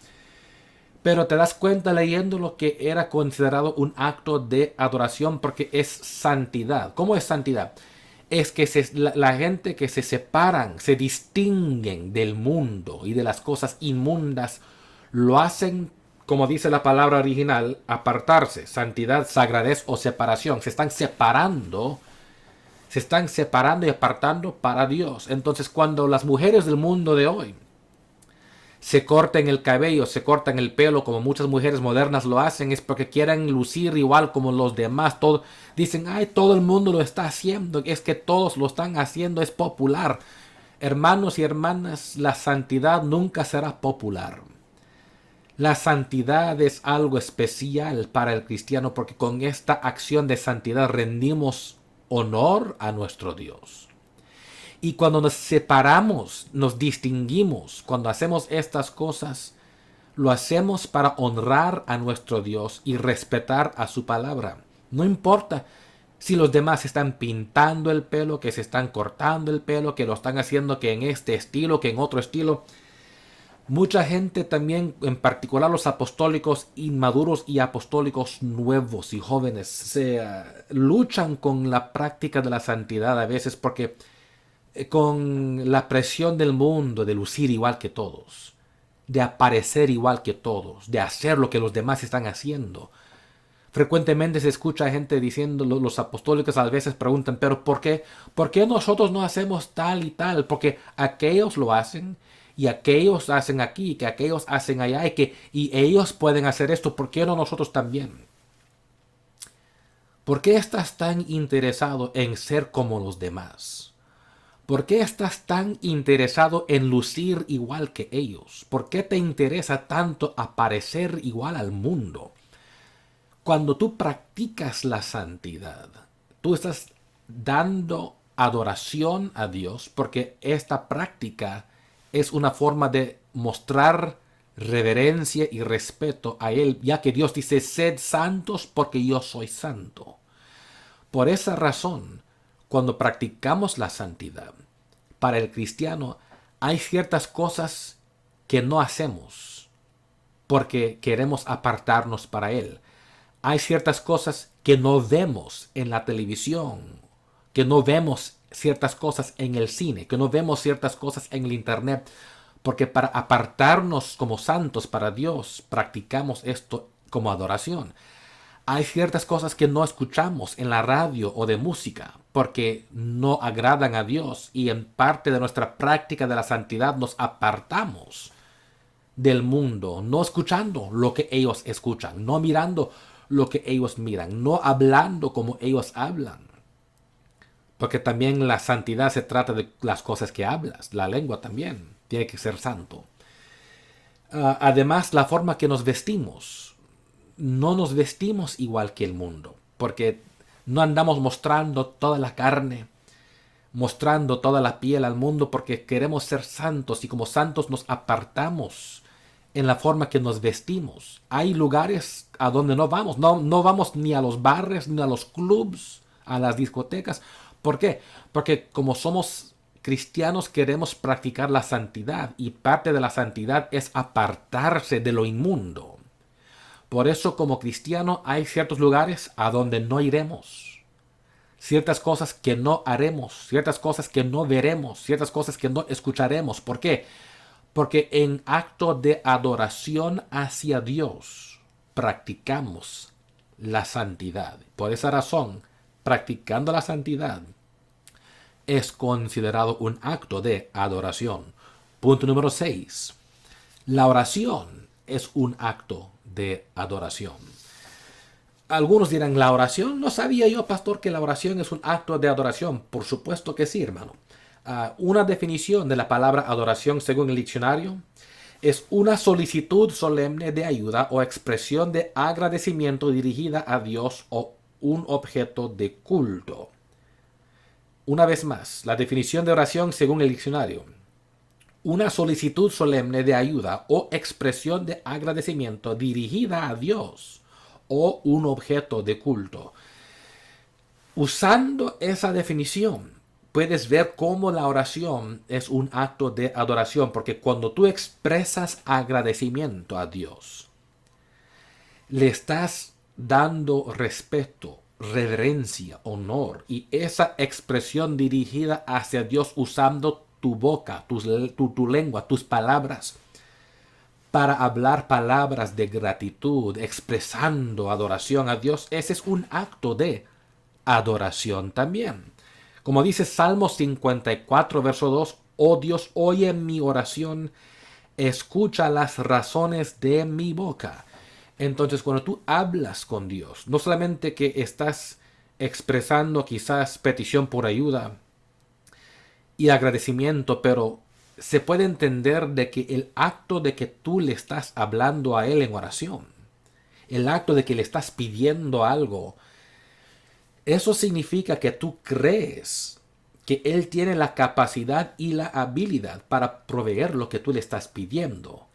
Pero te das cuenta leyendo lo que era considerado un acto de adoración, porque es santidad. ¿Cómo es santidad? Es que la gente que se separan, se distinguen del mundo y de las cosas inmundas, lo hacen, como dice la palabra original, apartarse, santidad, sagradez o separación. Se están separando y apartando para Dios. Entonces, cuando las mujeres del mundo de hoy se cortan el cabello, se cortan el pelo, como muchas mujeres modernas lo hacen, es porque quieren lucir igual como los demás. Dicen, ay, todo el mundo lo está haciendo, es que todos lo están haciendo, es popular. Hermanos y hermanas, la santidad nunca será popular. La santidad es algo especial para el cristiano, porque con esta acción de santidad rendimos honor a nuestro Dios. Y cuando nos separamos, nos distinguimos, cuando hacemos estas cosas, lo hacemos para honrar a nuestro Dios y respetar a su palabra. No importa si los demás están pintando el pelo, que se están cortando el pelo, que lo están haciendo que en este estilo, que en otro estilo. Mucha gente también, en particular los apostólicos inmaduros y apostólicos nuevos y jóvenes, luchan con la práctica de la santidad a veces, porque con la presión del mundo de lucir igual que todos, de aparecer igual que todos, de hacer lo que los demás están haciendo. Frecuentemente se escucha gente diciendo, los apostólicos a veces preguntan, pero ¿por qué? ¿Por qué nosotros no hacemos tal y tal? Porque aquellos lo hacen, y aquellos hacen aquí, que aquellos hacen allá, y ellos pueden hacer esto, ¿por qué no nosotros también? ¿Por qué estás tan interesado en ser como los demás? ¿Por qué estás tan interesado en lucir igual que ellos? ¿Por qué te interesa tanto aparecer igual al mundo? Cuando tú practicas la santidad, tú estás dando adoración a Dios, porque esta práctica es una forma de mostrar reverencia y respeto a Él, ya que Dios dice, sed santos porque yo soy santo. Por esa razón, cuando practicamos la santidad, para el cristiano hay ciertas cosas que no hacemos porque queremos apartarnos para Él. Hay ciertas cosas que no vemos en la televisión, que no vemos ciertas cosas en el cine, que no vemos ciertas cosas en el internet, porque para apartarnos como santos para Dios, practicamos esto como adoración. Hay ciertas cosas que no escuchamos en la radio o de música, porque no agradan a Dios, y en parte de nuestra práctica de la santidad nos apartamos del mundo, no escuchando lo que ellos escuchan, no mirando lo que ellos miran, no hablando como ellos hablan. Porque también la santidad se trata de las cosas que hablas. La lengua también tiene que ser santo. Además, la forma que nos vestimos. No nos vestimos igual que el mundo. Porque no andamos mostrando toda la carne, mostrando toda la piel al mundo, porque queremos ser santos, y como santos nos apartamos en la forma que nos vestimos. Hay lugares a donde no vamos. No vamos ni a los bares, ni a los clubs, a las discotecas. ¿Por qué? Porque como somos cristianos queremos practicar la santidad, y parte de la santidad es apartarse de lo inmundo. Por eso como cristiano hay ciertos lugares a donde no iremos. Ciertas cosas que no haremos, ciertas cosas que no veremos, ciertas cosas que no escucharemos. ¿Por qué? Porque en acto de adoración hacia Dios practicamos la santidad. Por esa razón, practicando la santidad es considerado un acto de adoración. Punto número 6. La oración es un acto de adoración. Algunos dirán, ¿la oración? No sabía yo, pastor, que la oración es un acto de adoración. Por supuesto que sí, hermano. Una definición de la palabra adoración según el diccionario es una solicitud solemne de ayuda o expresión de agradecimiento dirigida a Dios o un objeto de culto. Una vez más, la definición de oración según el diccionario. Una solicitud solemne de ayuda o expresión de agradecimiento dirigida a Dios o un objeto de culto. Usando esa definición, puedes ver cómo la oración es un acto de adoración, porque cuando tú expresas agradecimiento a Dios, le estás dando respeto, reverencia, honor, y esa expresión dirigida hacia Dios usando tu boca, tu lengua, tus palabras, para hablar palabras de gratitud, expresando adoración a Dios, ese es un acto de adoración también. Como dice Salmo 54, verso 2, oh Dios, oye mi oración, escucha las razones de mi boca. Entonces, cuando tú hablas con Dios, no solamente que estás expresando quizás petición por ayuda y agradecimiento, pero se puede entender de que el acto de que tú le estás hablando a Él en oración, el acto de que le estás pidiendo algo, eso significa que tú crees que Él tiene la capacidad y la habilidad para proveer lo que tú le estás pidiendo.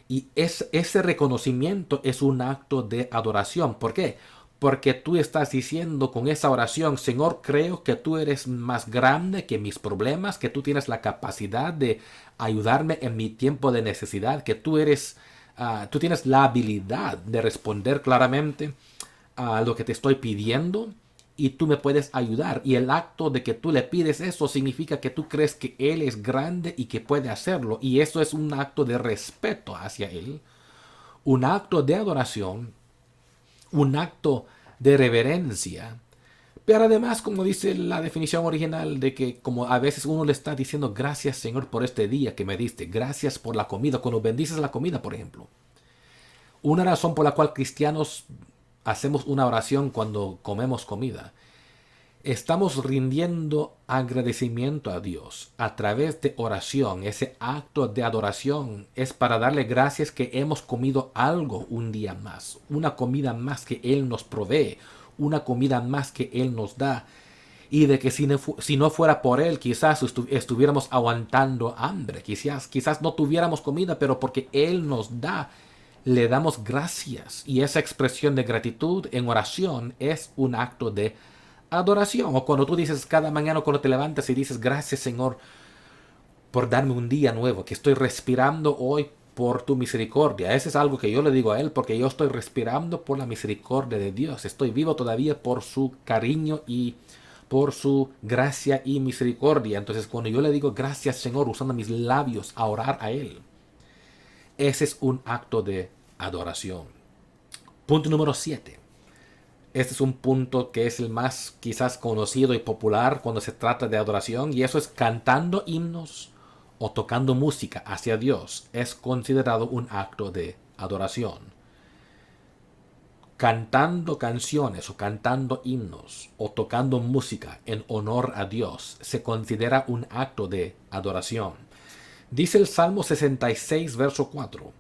Y ese reconocimiento es un acto de adoración. ¿Por qué? Porque tú estás diciendo con esa oración, Señor, creo que tú eres más grande que mis problemas, que tú tienes la capacidad de ayudarme en mi tiempo de necesidad, que tú tienes la habilidad de responder claramente a lo que te estoy pidiendo, y tú me puedes ayudar. Y el acto de que tú le pides eso significa que tú crees que Él es grande y que puede hacerlo. Y eso es un acto de respeto hacia Él, un acto de adoración, un acto de reverencia. Pero además, como dice la definición original, de que como a veces uno le está diciendo, gracias Señor por este día que me diste, gracias por la comida, cuando bendices la comida, por ejemplo. Una razón por la cual cristianos hacemos una oración cuando comemos comida, estamos rindiendo agradecimiento a Dios a través de oración. Ese acto de adoración es para darle gracias que hemos comido algo un día más, una comida más que Él nos provee, una comida más que Él nos da, y de que si no fuera por Él, quizás estuviéramos aguantando hambre, quizás no tuviéramos comida, pero porque Él nos da, le damos gracias. Y esa expresión de gratitud en oración es un acto de adoración. O cuando tú dices cada mañana cuando te levantas y dices, gracias Señor por darme un día nuevo, que estoy respirando hoy por tu misericordia. Ese es algo que yo le digo a Él, porque yo estoy respirando por la misericordia de Dios. Estoy vivo todavía por su cariño y por su gracia y misericordia. Entonces cuando yo le digo gracias Señor usando mis labios a orar a Él, ese es un acto de adoración. Punto número 7. Este es un punto que es el más quizás conocido y popular cuando se trata de adoración, y eso es cantando himnos o tocando música hacia Dios. Es considerado un acto de adoración. Cantando canciones o cantando himnos o tocando música en honor a Dios se considera un acto de adoración. Dice el Salmo 66, verso 4.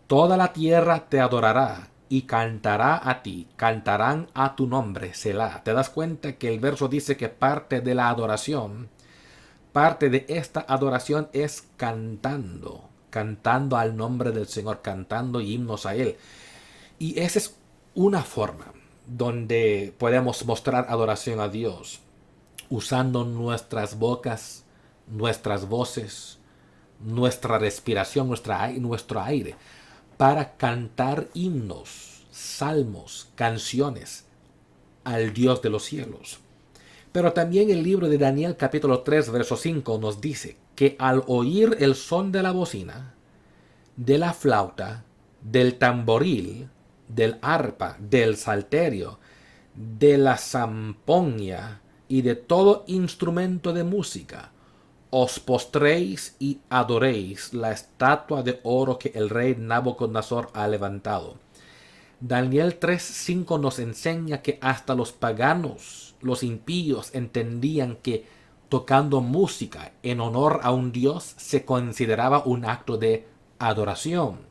Toda la tierra te adorará y cantará a ti, cantarán a tu nombre, Selah. ¿Te das cuenta que el verso dice que parte de la adoración, parte de esta adoración es cantando, cantando al nombre del Señor, cantando himnos a Él? Y esa es una forma donde podemos mostrar adoración a Dios, usando nuestras bocas, nuestras voces, nuestra respiración, nuestro aire, para cantar himnos, salmos, canciones al Dios de los cielos. Pero también el libro de Daniel capítulo 3 verso 5 nos dice que al oír el son de la bocina, de la flauta, del tamboril, del arpa, del salterio, de la zampoña y de todo instrumento de música, os postréis y adoréis la estatua de oro que el rey Nabucodonosor ha levantado. Daniel 3:5 nos enseña que hasta los paganos, los impíos, entendían que tocando música en honor a un dios se consideraba un acto de adoración.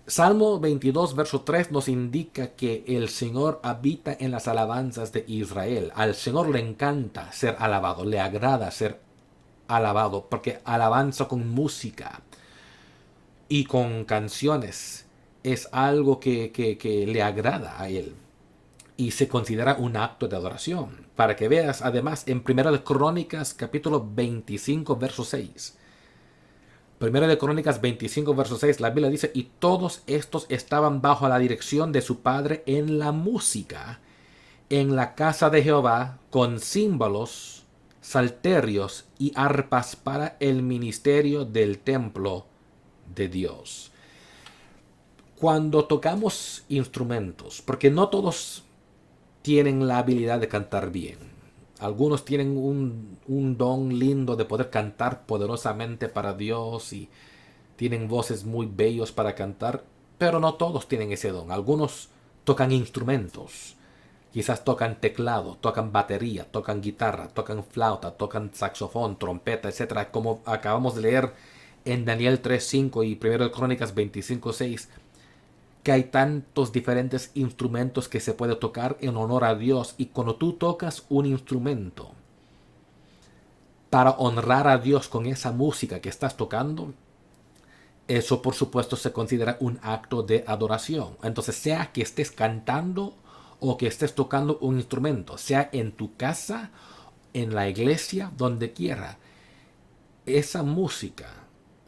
Salmo 22, verso 3 nos indica que el Señor habita en las alabanzas de Israel. Al Señor le encanta ser alabado, le agrada ser alabado, porque alabanza con música y con canciones es algo que le agrada a Él y se considera un acto de adoración. Para que veas, además, en 1 de Crónicas, capítulo 25, verso 6. 1 de Crónicas 25, verso 6, la Biblia dice, y todos estos estaban bajo la dirección de su padre en la música, en la casa de Jehová, con címbalos, salterios y arpas para el ministerio del templo de Dios. Cuando tocamos instrumentos, porque no todos tienen la habilidad de cantar bien. Algunos tienen un don lindo de poder cantar poderosamente para Dios y tienen voces muy bellos para cantar, pero no todos tienen ese don. Algunos tocan instrumentos, quizás tocan teclado, tocan batería, tocan guitarra, tocan flauta, tocan saxofón, trompeta, etcétera, como acabamos de leer en Daniel 3:5 y 1 Crónicas 25:6, que hay tantos diferentes instrumentos que se puede tocar en honor a Dios. Y cuando tú tocas un instrumento para honrar a Dios con esa música que estás tocando, eso por supuesto se considera un acto de adoración. Entonces, sea que estés cantando o que estés tocando un instrumento, sea en tu casa, en la iglesia, donde quiera, esa música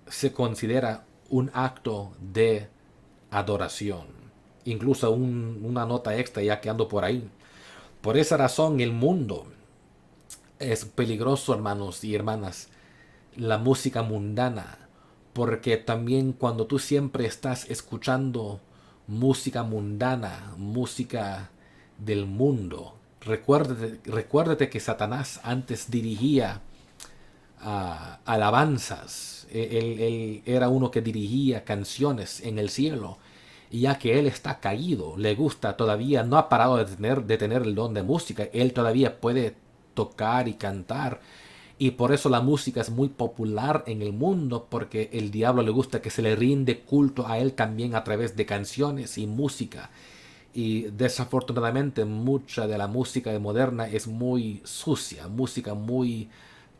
se considera un acto de adoración. Incluso una nota extra ya que ando por ahí. Por esa razón el mundo es peligroso, hermanos y hermanas, la música mundana, porque también cuando tú siempre estás escuchando música mundana, música del mundo, recuérdate que Satanás antes dirigía alabanzas. Él era uno que dirigía canciones en el cielo. Y ya que él está caído, le gusta todavía, no ha parado de tener el don de música, él todavía puede tocar y cantar. Y por eso la música es muy popular en el mundo, porque el diablo le gusta que se le rinde culto a él también a través de canciones y música. Y desafortunadamente mucha de la música moderna es muy sucia, música muy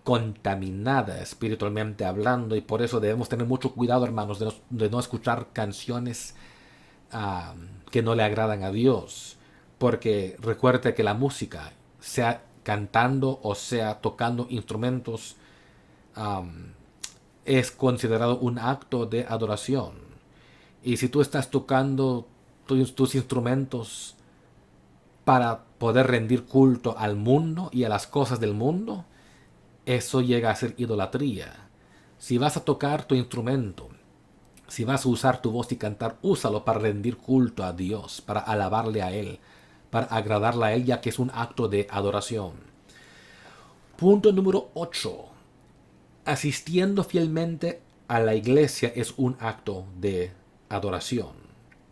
contaminada espiritualmente hablando, y por eso debemos tener mucho cuidado, hermanos, de no escuchar canciones que no le agradan a Dios. porque recuerde que la música, sea cantando o sea tocando instrumentos, am, es considerado un acto de adoración. Y si tú estás tocando tus instrumentos para poder rendir culto al mundo y a las cosas del mundo, eso llega a ser idolatría. Si vas a tocar tu instrumento, si vas a usar tu voz y cantar, úsalo para rendir culto a Dios, para alabarle a Él, para agradarle a Él, ya que es un acto de adoración. Punto número 8. Asistiendo fielmente a la iglesia es un acto de adoración.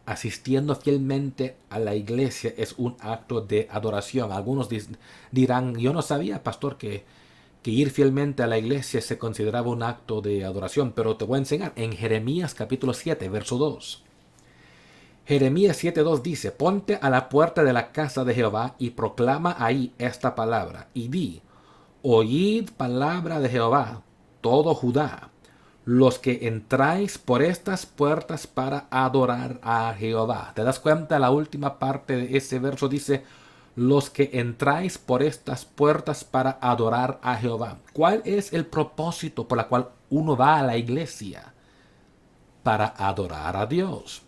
Asistiendo fielmente a la iglesia es un acto de adoración. Algunos dirán, yo no sabía, pastor, que ir fielmente a la iglesia se consideraba un acto de adoración, pero te voy a enseñar en Jeremías capítulo 7, verso 2. Jeremías 7:2 dice, ponte a la puerta de la casa de Jehová y proclama ahí esta palabra, y di, oíd palabra de Jehová, todo Judá, los que entráis por estas puertas para adorar a Jehová. ¿Te das cuenta? La última parte de ese verso dice, los que entráis por estas puertas para adorar a Jehová. ¿Cuál es el propósito por el cual uno va a la iglesia? Para adorar a Dios.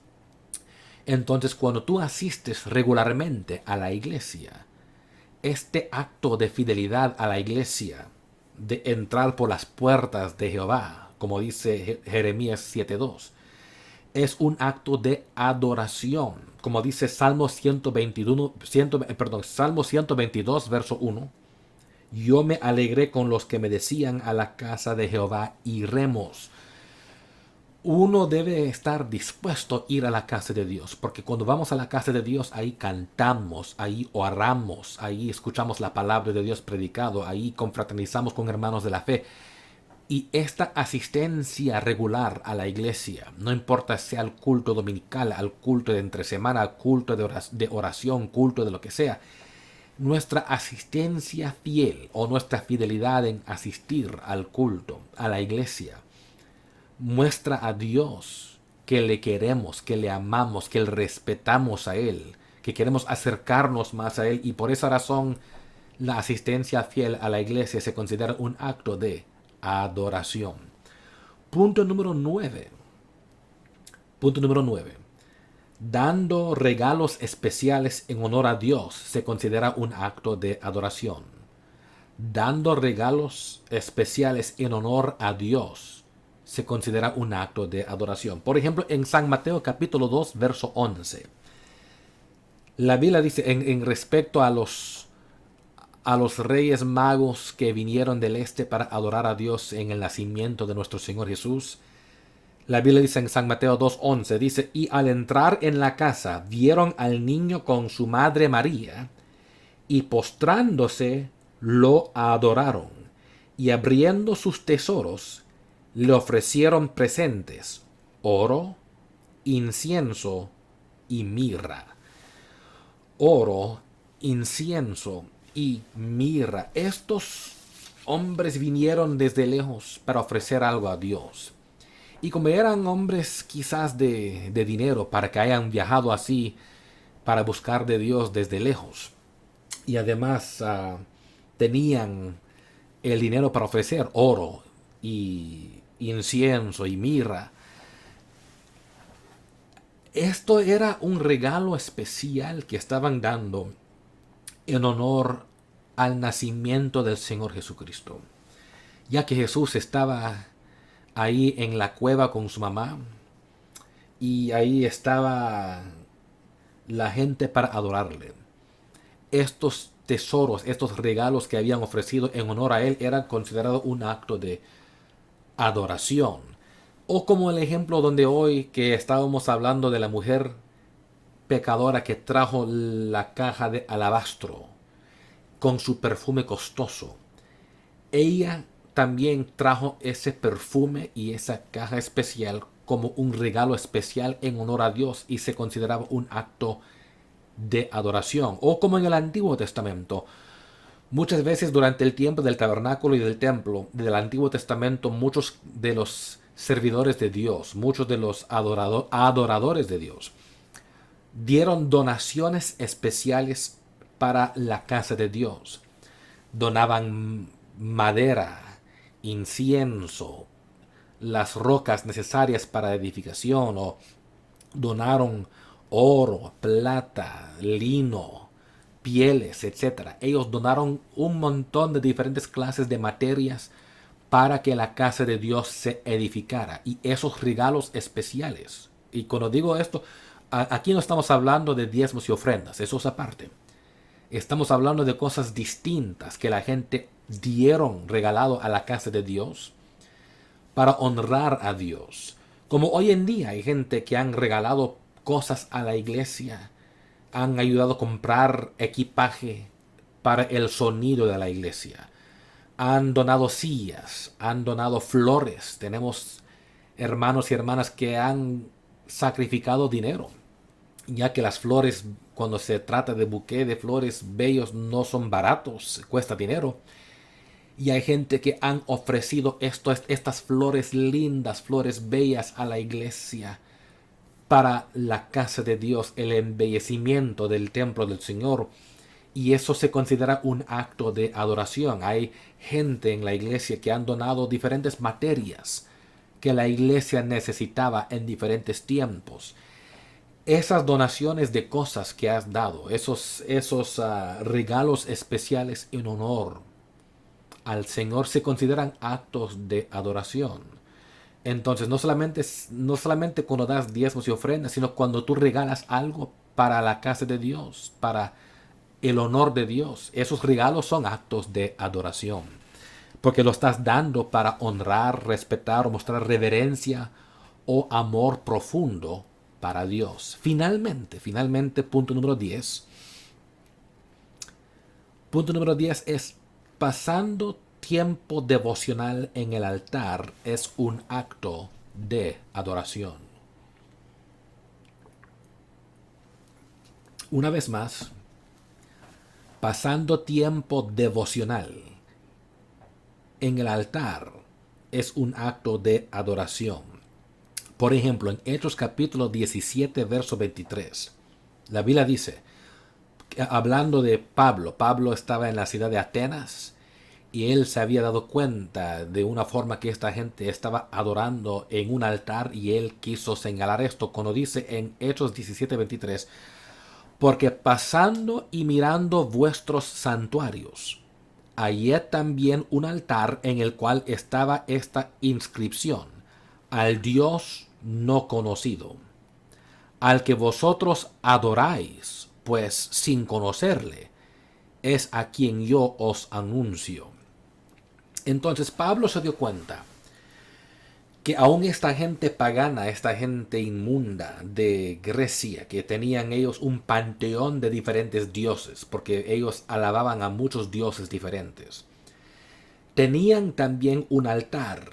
Entonces, cuando tú asistes regularmente a la iglesia, este acto de fidelidad a la iglesia, de entrar por las puertas de Jehová, como dice Jeremías 7:2, es un acto de adoración, como dice Salmo 122, verso 1. Yo me alegré con los que me decían, a la casa de Jehová iremos. Uno debe estar dispuesto a ir a la casa de Dios, porque cuando vamos a la casa de Dios, ahí cantamos, ahí oramos, ahí escuchamos la palabra de Dios predicado, ahí confraternizamos con hermanos de la fe. Y esta asistencia regular a la iglesia, no importa sea al culto dominical, al culto de entre semana, al culto de oración, culto de lo que sea, nuestra asistencia fiel o nuestra fidelidad en asistir al culto, a la iglesia, muestra a Dios que le queremos, que le amamos, que le respetamos a Él, que queremos acercarnos más a Él, y por esa razón la asistencia fiel a la iglesia se considera un acto de adoración. Punto número 9. Punto número 9. Dando regalos especiales en honor a Dios se considera un acto de adoración. Dando regalos especiales en honor a Dios se considera un acto de adoración. Por ejemplo, en San Mateo capítulo 2, verso 11. La Biblia dice en respecto a los reyes magos que vinieron del este para adorar a Dios en el nacimiento de nuestro Señor Jesús. La Biblia dice en San Mateo 2:11, dice, y al entrar en la casa vieron al niño con su madre María, y postrándose lo adoraron, y abriendo sus tesoros le ofrecieron presentes, oro, incienso y mirra. Oro, incienso y mirra. Estos hombres vinieron desde lejos para ofrecer algo a Dios. Y como eran hombres quizás de dinero, para que hayan viajado así para buscar de Dios desde lejos, y además tenían el dinero para ofrecer oro y incienso y mirra, esto era un regalo especial que estaban dando en honor al nacimiento del Señor Jesucristo, ya que Jesús estaba ahí en la cueva con su mamá, y ahí estaba la gente para adorarle. Estos tesoros, estos regalos que habían ofrecido en honor a él, eran considerados un acto de adoración. O como el ejemplo donde hoy que estábamos hablando de la mujer pecadora que trajo la caja de alabastro con su perfume costoso. Ella también trajo ese perfume y esa caja especial como un regalo especial en honor a Dios, y se consideraba un acto de adoración. O como en el Antiguo Testamento, muchas veces durante el tiempo del tabernáculo y del templo del Antiguo Testamento, muchos de los servidores de Dios, muchos de los adoradores de Dios, dieron donaciones especiales para la casa de Dios. Donaban madera, incienso, las rocas necesarias para edificación, o donaron oro, plata, lino, pieles, etcétera. Ellos donaron un montón de diferentes clases de materias para que la casa de Dios se edificara. Y esos regalos especiales. Y cuando digo esto, aquí no estamos hablando de diezmos y ofrendas, eso es aparte. Estamos hablando de cosas distintas que la gente dieron regalado a la casa de Dios para honrar a Dios. Como hoy en día hay gente que han regalado cosas a la iglesia, han ayudado a comprar equipaje para el sonido de la iglesia, han donado sillas, han donado flores. Tenemos hermanos y hermanas que han sacrificado dinero, ya que las flores, cuando se trata de buqué de flores bellos, no son baratos, cuesta dinero. Y hay gente que han ofrecido estas flores lindas, flores bellas a la iglesia para la casa de Dios, el embellecimiento del templo del Señor. Y eso se considera un acto de adoración. Hay gente en la iglesia que han donado diferentes materias que la iglesia necesitaba en diferentes tiempos. Esas donaciones de cosas que has dado, esos regalos especiales en honor al Señor, se consideran actos de adoración. Entonces, no solamente cuando das diezmos y ofrendas, sino cuando tú regalas algo para la casa de Dios, para el honor de Dios. Esos regalos son actos de adoración, porque lo estás dando para honrar, respetar o mostrar reverencia o amor profundo para Dios. Finalmente, punto número 10. Punto número 10 es: pasando tiempo devocional en el altar es un acto de adoración. Una vez más, pasando tiempo devocional en el altar es un acto de adoración. Por ejemplo, en Hechos capítulo 17, verso 23, la Biblia dice, hablando de Pablo estaba en la ciudad de Atenas y él se había dado cuenta de una forma que esta gente estaba adorando en un altar, y él quiso señalar esto cuando dice en Hechos 17:23, porque pasando y mirando vuestros santuarios, hallé también un altar en el cual estaba esta inscripción: al Dios no conocido, al que vosotros adoráis, pues sin conocerle, es a quien yo os anuncio. Entonces Pablo se dio cuenta que aún esta gente pagana, esta gente inmunda de Grecia, que tenían ellos un panteón de diferentes dioses, porque ellos alababan a muchos dioses diferentes, tenían también un altar,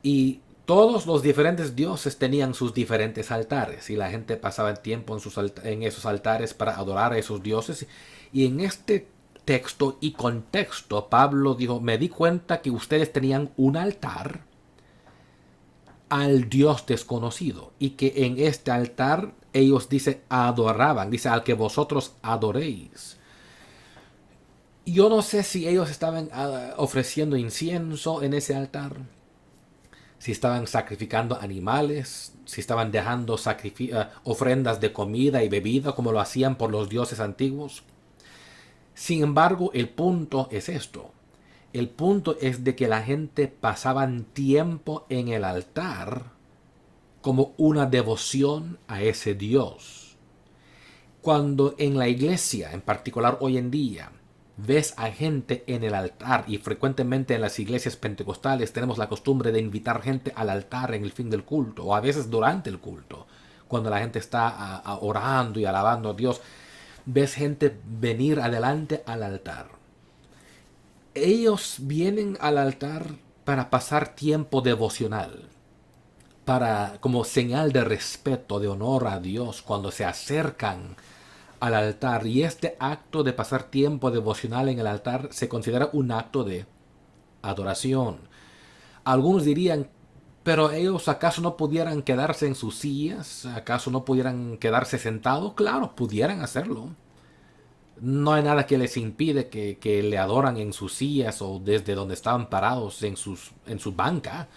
y todos los diferentes dioses tenían sus diferentes altares, y la gente pasaba tiempo en esos altares para adorar a esos dioses. Y en este texto y contexto, Pablo dijo: me di cuenta que ustedes tenían un altar al Dios desconocido, y que en este altar ellos, dice, adoraban, dice, al que vosotros adoréis. Yo no sé si ellos estaban ofreciendo incienso en ese altar, si estaban sacrificando animales, si estaban dejando ofrendas de comida y bebida como lo hacían por los dioses antiguos. Sin embargo, el punto es esto. El punto es de que la gente pasaban tiempo en el altar como una devoción a ese Dios. Cuando en la iglesia, en particular hoy en día, ves a gente en el altar, y frecuentemente en las iglesias pentecostales tenemos la costumbre de invitar gente al altar en el fin del culto, o a veces durante el culto, cuando la gente está orando y alabando a Dios, ves gente venir adelante al altar. Ellos vienen al altar para pasar tiempo devocional, como señal de respeto, de honor a Dios cuando se acercan al altar. Y este acto de pasar tiempo devocional en el altar se considera un acto de adoración. Algunos dirían Pero ellos acaso no pudieran quedarse en sus sillas, acaso no pudieran quedarse sentados, claro, pudieran hacerlo. No hay nada que les impide que le adoran en sus sillas o desde donde estaban parados en su banca.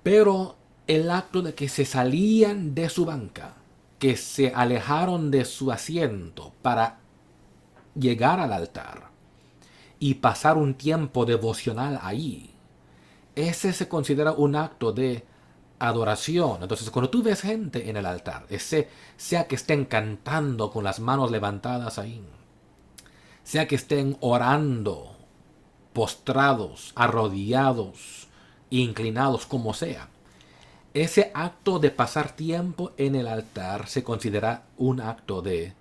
Pero el acto de que se salían de su banca, que se alejaron de su asiento para llegar al altar y pasar un tiempo devocional ahí, ese se considera un acto de adoración. Entonces, cuando tú ves gente en el altar, sea que estén cantando con las manos levantadas ahí, sea que estén orando, postrados, arrodillados, inclinados, como sea, ese acto de pasar tiempo en el altar se considera un acto de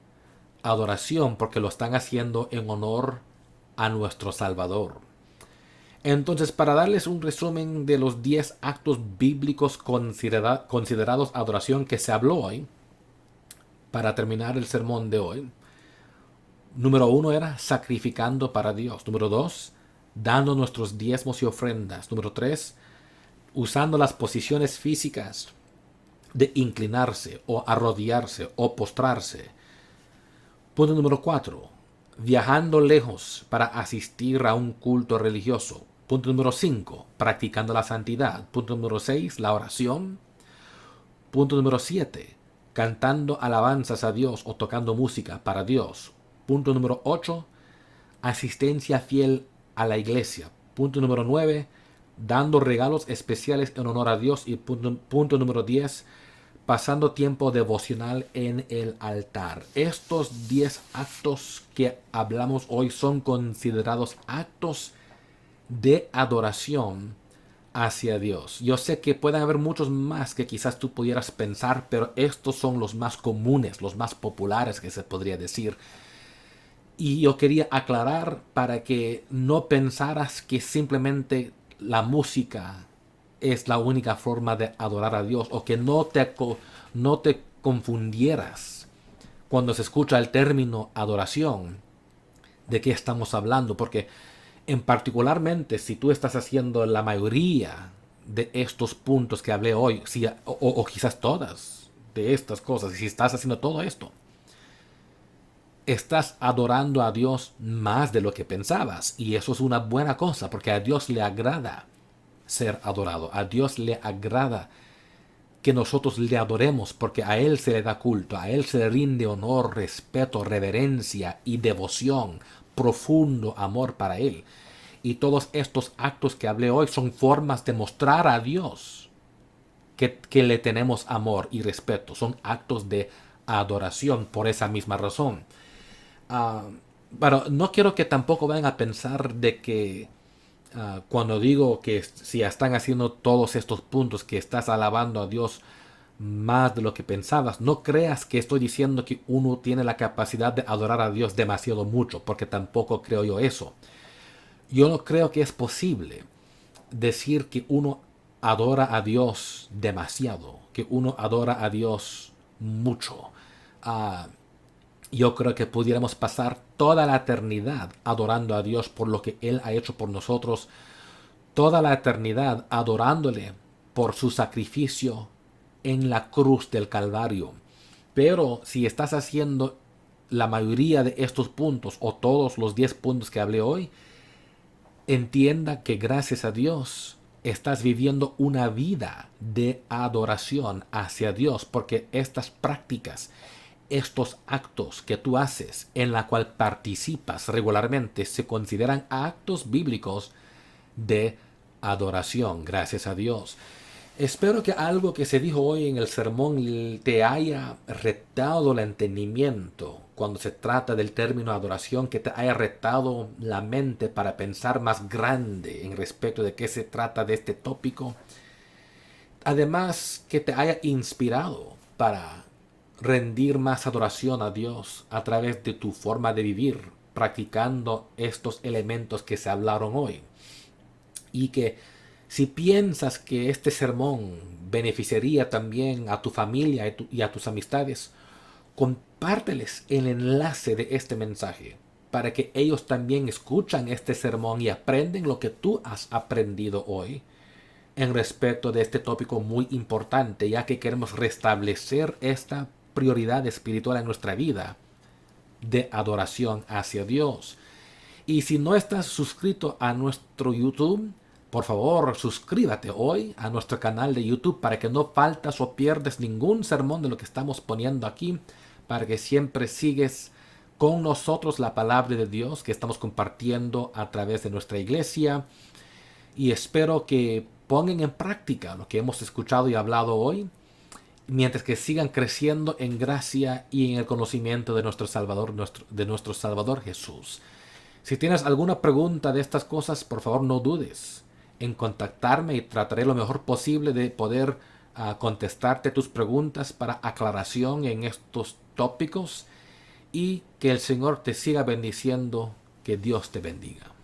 adoración porque lo están haciendo en honor a nuestro Salvador. Entonces, para darles un resumen de los 10 actos bíblicos considerados adoración que se habló hoy, para terminar el sermón de hoy, número 1 era sacrificando para Dios. Número 2, dando nuestros diezmos y ofrendas. Número 3, usando las posiciones físicas de inclinarse o arrodillarse o postrarse. Punto número 4, viajando lejos para asistir a un culto religioso. Punto número 5, practicando la santidad. Punto número 6, la oración. Punto número 7, cantando alabanzas a Dios o tocando música para Dios. Punto número 8, asistencia fiel a la iglesia. Punto número 9, dando regalos especiales en honor a Dios. Y punto número 10, pasando tiempo devocional en el altar. Estos 10 actos que hablamos hoy son considerados actos de adoración hacia Dios. Yo sé que pueden haber muchos más que quizás tú pudieras pensar, pero estos son los más comunes, los más populares que se podría decir. Y yo quería aclarar para que no pensaras que simplemente la música es la única forma de adorar a Dios o que no te confundieras cuando se escucha el término adoración de qué estamos hablando, porque en particularmente si tú estás haciendo la mayoría de estos puntos que hablé hoy, o quizás todas de estas cosas, si estás haciendo todo esto, estás adorando a Dios más de lo que pensabas. Y eso es una buena cosa, porque a Dios le agrada ser adorado. A Dios le agrada que nosotros le adoremos, porque a Él se le da culto, a Él se le rinde honor, respeto, reverencia y devoción, profundo amor para Él. Y todos estos actos que hablé hoy son formas de mostrar a Dios que le tenemos amor y respeto. Son actos de adoración por esa misma razón. Pero no quiero que tampoco vayan a pensar de que cuando digo que si están haciendo todos estos puntos que estás alabando a Dios más de lo que pensabas, no creas que estoy diciendo que uno tiene la capacidad de adorar a Dios demasiado mucho, porque tampoco creo yo eso. Yo no creo que es posible decir que uno adora a Dios demasiado, que uno adora a Dios mucho. Yo creo que pudiéramos pasar toda la eternidad adorando a Dios por lo que Él ha hecho por nosotros, toda la eternidad adorándole por su sacrificio en la cruz del Calvario. Pero si estás haciendo la mayoría de estos puntos o todos los 10 puntos que hablé hoy, entienda que gracias a Dios estás viviendo una vida de adoración hacia Dios, porque estas prácticas, estos actos que tú haces en la cual participas regularmente se consideran actos bíblicos de adoración, gracias a Dios. Espero que algo que se dijo hoy en el sermón te haya retado el entendimiento cuando se trata del término adoración, que te haya retado la mente para pensar más grande en respecto de qué se trata de este tópico. Además, que te haya inspirado para rendir más adoración a Dios a través de tu forma de vivir, practicando estos elementos que se hablaron hoy. Y que si piensas que este sermón beneficiaría también a tu familia y a tus amistades, compárteles el enlace de este mensaje para que ellos también escuchan este sermón y aprenden lo que tú has aprendido hoy en respecto de este tópico muy importante, ya que queremos restablecer esta prioridad espiritual en nuestra vida de adoración hacia Dios. Y si no estás suscrito a nuestro YouTube, por favor suscríbete hoy a nuestro canal de YouTube para que no faltas o pierdes ningún sermón de lo que estamos poniendo aquí, para que siempre sigues con nosotros la palabra de Dios que estamos compartiendo a través de nuestra iglesia. Y espero que pongan en práctica lo que hemos escuchado y hablado hoy, mientras que sigan creciendo en gracia y en el conocimiento de nuestro Salvador Jesús. Si tienes alguna pregunta de estas cosas, por favor no dudes en contactarme y trataré lo mejor posible de poder contestarte tus preguntas para aclaración en estos tópicos, y que el Señor te siga bendiciendo. Que Dios te bendiga.